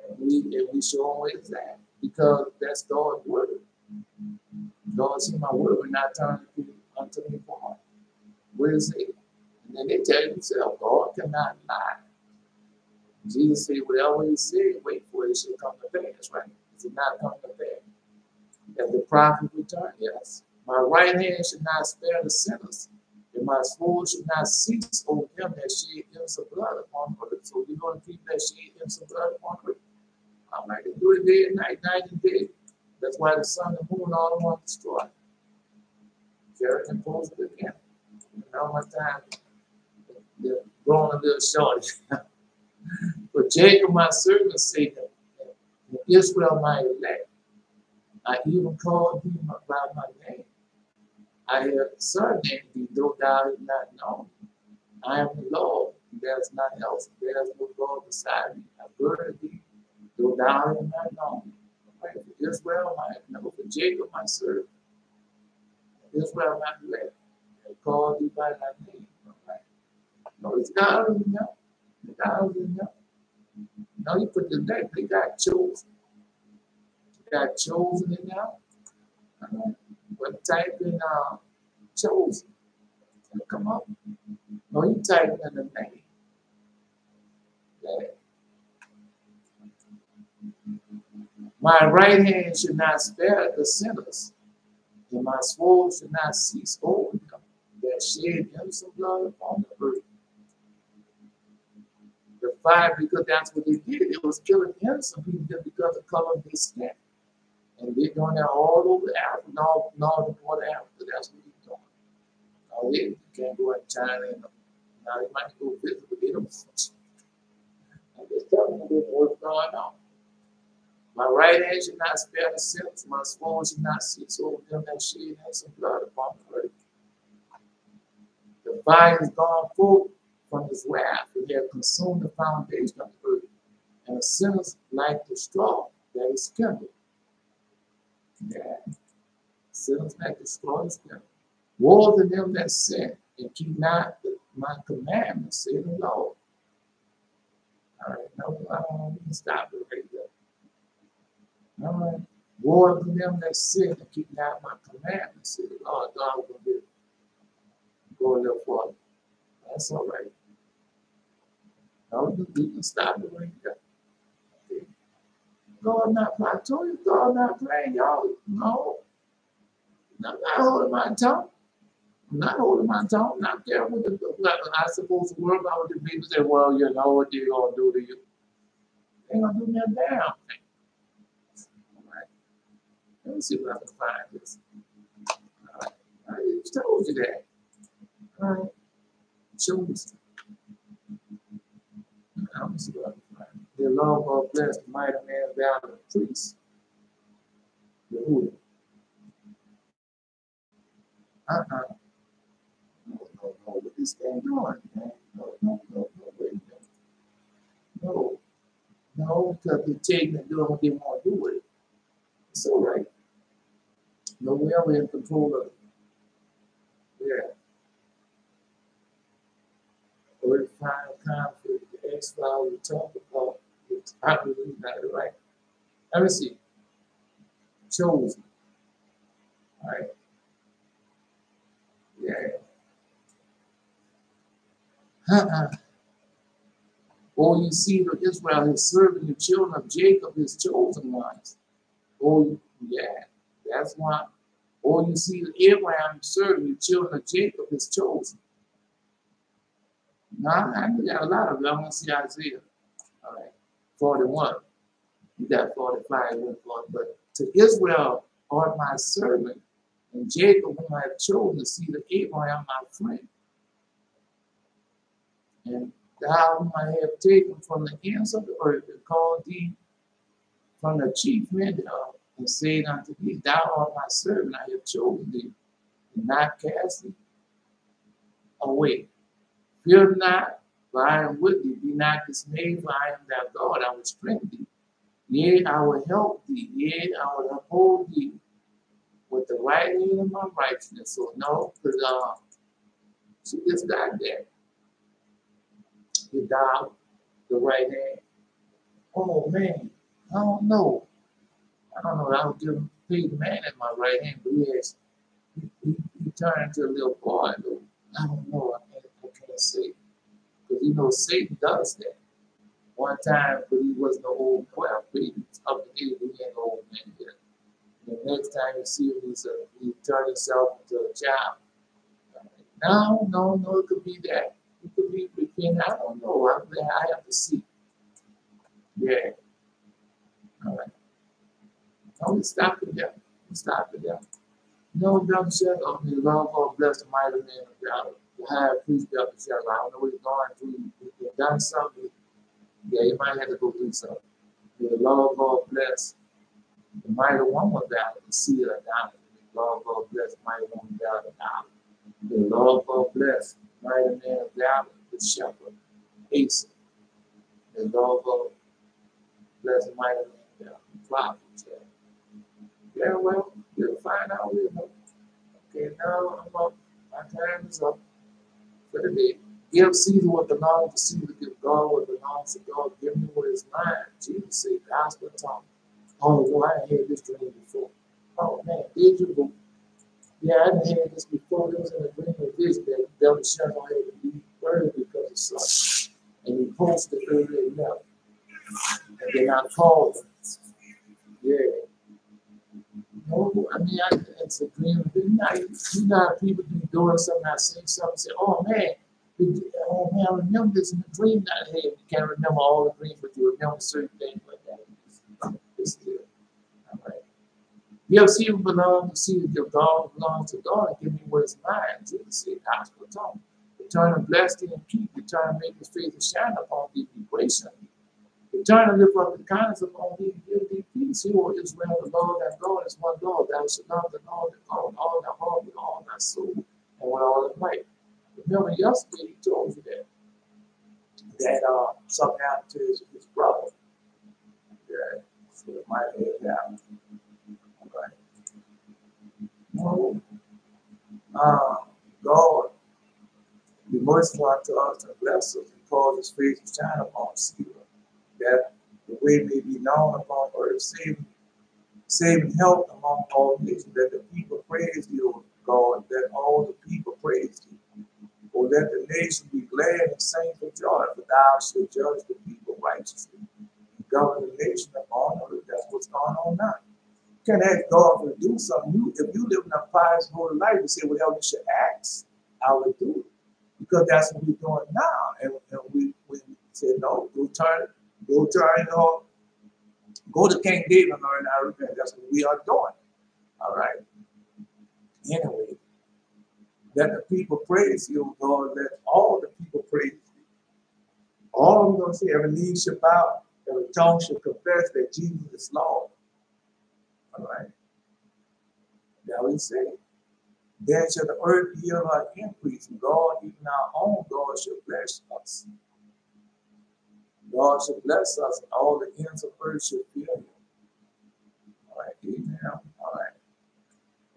And we show them where it's at. Because that's God's word. God see my word will not turn unto me for. Where is it? And then they tell themselves, God cannot lie. Jesus said, whatever he said, wait for it, it shall come to pass, right? Is it not come to pass? That the prophet return, yes. My right hand should not spare the sinners, and my sword should not cease over them that shed innocent blood upon earth. So we're going to keep that shed innocent blood upon earth. I'm not going to do it day and night, night and day. That's why the sun and moon all the want to destroy. Carry and post it again. And all my time, they're growing a little short. But Jacob, my servant, said, and Israel, my elect, I even called him by my name. I have surnamed thee, though thou hast not known. I am the Lord, and there is none else. There is no God beside me. I girded thee, though thou hast not known. Right? For Israel, for Jacob, my servant, Israel, my elect, I called thee by thy name. Right? No, it's God already know. God already know. No, you put the name, they got chosen. They got chosen in now. But type in chosen. It'll come up. No, you type in the name. Yeah. My right hand should not spare the sinners, and my sword should not cease over them that shed innocent blood upon the earth. The fire, because that's what they did. It was killing innocent people just because of the color of their skin. And they're doing that all over Africa, all the north Africa. That's what they're doing. Now, they can't go in China. Now, they might go visit, but they don't. I'm just telling you what's going on. My right hand should not spare the sinners. My sword should not cease over them that shed innocent blood upon the earth. The fire is gone forth from his wrath, and they have consumed the foundation of the earth. And the sinners like the straw that is kindled. Yeah. Sinners like the straw is kindled. Woe to them that sin and keep not my commandments, say the Lord. All right, no, we can stop it right there. All right. Woe to them that sin and keep not my commandments, say the Lord. God will go a little farther. That's all right. No, we can stop it right there. Okay. God not, I told you, God not playing, y'all. No. I'm not holding my tongue. I'm not holding my tongue. I'm not caring what I'm supposed to work out with the people say, well, you know what they're going to do to you. They ain't going to do me a damn thing. All right. Let me see if I can find this. All right. I just told you that. All right. Choose. Let me see what I can find. The Lord God bless the mighty man, valor, the priest. Yehuda. No, what this thing doing, man? No, wait. know, because they're taking and doing what they want to do with it. It's all right. No, we're in control of it. Yeah. Or the final conflict, the X-file we talk about, I believe that, right? Let me see. Chosen. All right. Yeah. Oh, you see that Israel is serving the children of Jacob, his chosen ones. Oh, yeah, that's why. Oh, you see that Abraham serving the children of Jacob, his chosen. Now, I got a lot of them. I'm going to see Isaiah. All right. 41. You got 45 and 40. But to Israel art my servant, and Jacob whom I have chosen, to see the Abraham my friend. And thou whom I have taken from the ends of the earth, and called thee from the chief men thereof, and said unto thee, thou art my servant, I have chosen thee, and not cast thee away. Fear not, for I am with thee. Be not dismayed, for I am thy God. I will strengthen thee. Yea, I will help thee. Yea, I will uphold thee with the right hand of my righteousness. So no, because she just got there. The dog, the right hand. Oh man, I don't know. I will give him the man in my right hand, but he turned into a little boy though. I don't know. I can't say. Because you know Satan does that. One time, but he wasn't an old boy. But he was up to age, he ain't an old man yet. The next time you see him, he turned himself into a child. No, it could be that. It could be between, I don't know. I have to see. Yeah. All right. No, we stop it there. No, Brother Shep, I mean, Lord God bless the mighty man of God. The high priest, Brother Shep. I don't know what he's going through. He's done something. Yeah, he might have to go through something. The Lord God bless the mighty woman of God, the seer of God. The Lord God bless the mighty woman of God, the Lord God bless the mighty man of God, the shepherd, Asa. The Lord God bless the mighty man of God, the prophet. Yeah, well, we'll find out. Okay, now I'm up. My time is up for the day. Give Caesar what belongs to Caesar. Give God what belongs to God. Give me what is mine. Jesus said, gospel talk. Oh, no, I ain't heard this dream before. Oh, man, did you go? Yeah, I didn't hear this before. It was in a dream of this that the devil shut on had to be burned because of such. And he posted early enough. And then I called him. Yeah. No, I mean, it's a dream. You know how people be doing something, I say something, say, oh man, I remember this in the dream that I had. You can't remember all the dreams, but you remember certain things like that. It's good. All right. You ever see what belongs to see that your God belongs to God and give me what is mine? Jesus said, gospel talk. Return to bless thee and keep. Return to make his face to shine upon thee, be gracious unto thee. Return to lift up the kindness upon thee and give thee peace. Hear, O Israel, the Lord thy God is one Lord. Thou shalt love the Lord thy God, all thy heart, with all thy soul, and with all thy might. Remember, yesterday he told you that something happened to his brother. Yeah, so it might have happened. All right. No, God, be merciful unto us and bless us and cause his face to shine upon us. That the way may be known upon earth, saving health among all nations, that the people praise thee, O God, that all the people praise thee. O let the nation be glad and sing for joy, for thou shalt judge the people righteously and govern the nation upon earth. That's what's going on now. You can't ask God to do something. If you live in a pious, holy life, you say, whatever you should ask, I will do it. Because that's what we're doing now. And we said, no, go turn, go to King David and learn how to repent. That's what we are doing. All right. Anyway, let the people praise you, God. Let all the people praise you. All of them going to say, every knee shall bow, every tongue shall confess that Jesus is Lord. All right. That we say. Then shall the earth yield her increase, and God, even our own God, shall bless us. God should bless us, and all the ends of earth should fear him. All right, amen. All right.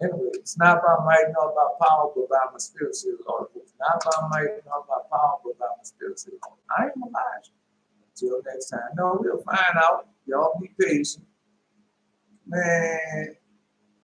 Anyway, it's not by might nor by power, but by my spirit, says the Lord. It's not by might nor by power, but by my spirit, says the Lord. I am Elijah. Till next time. No, we'll find out. Y'all be patient. Man,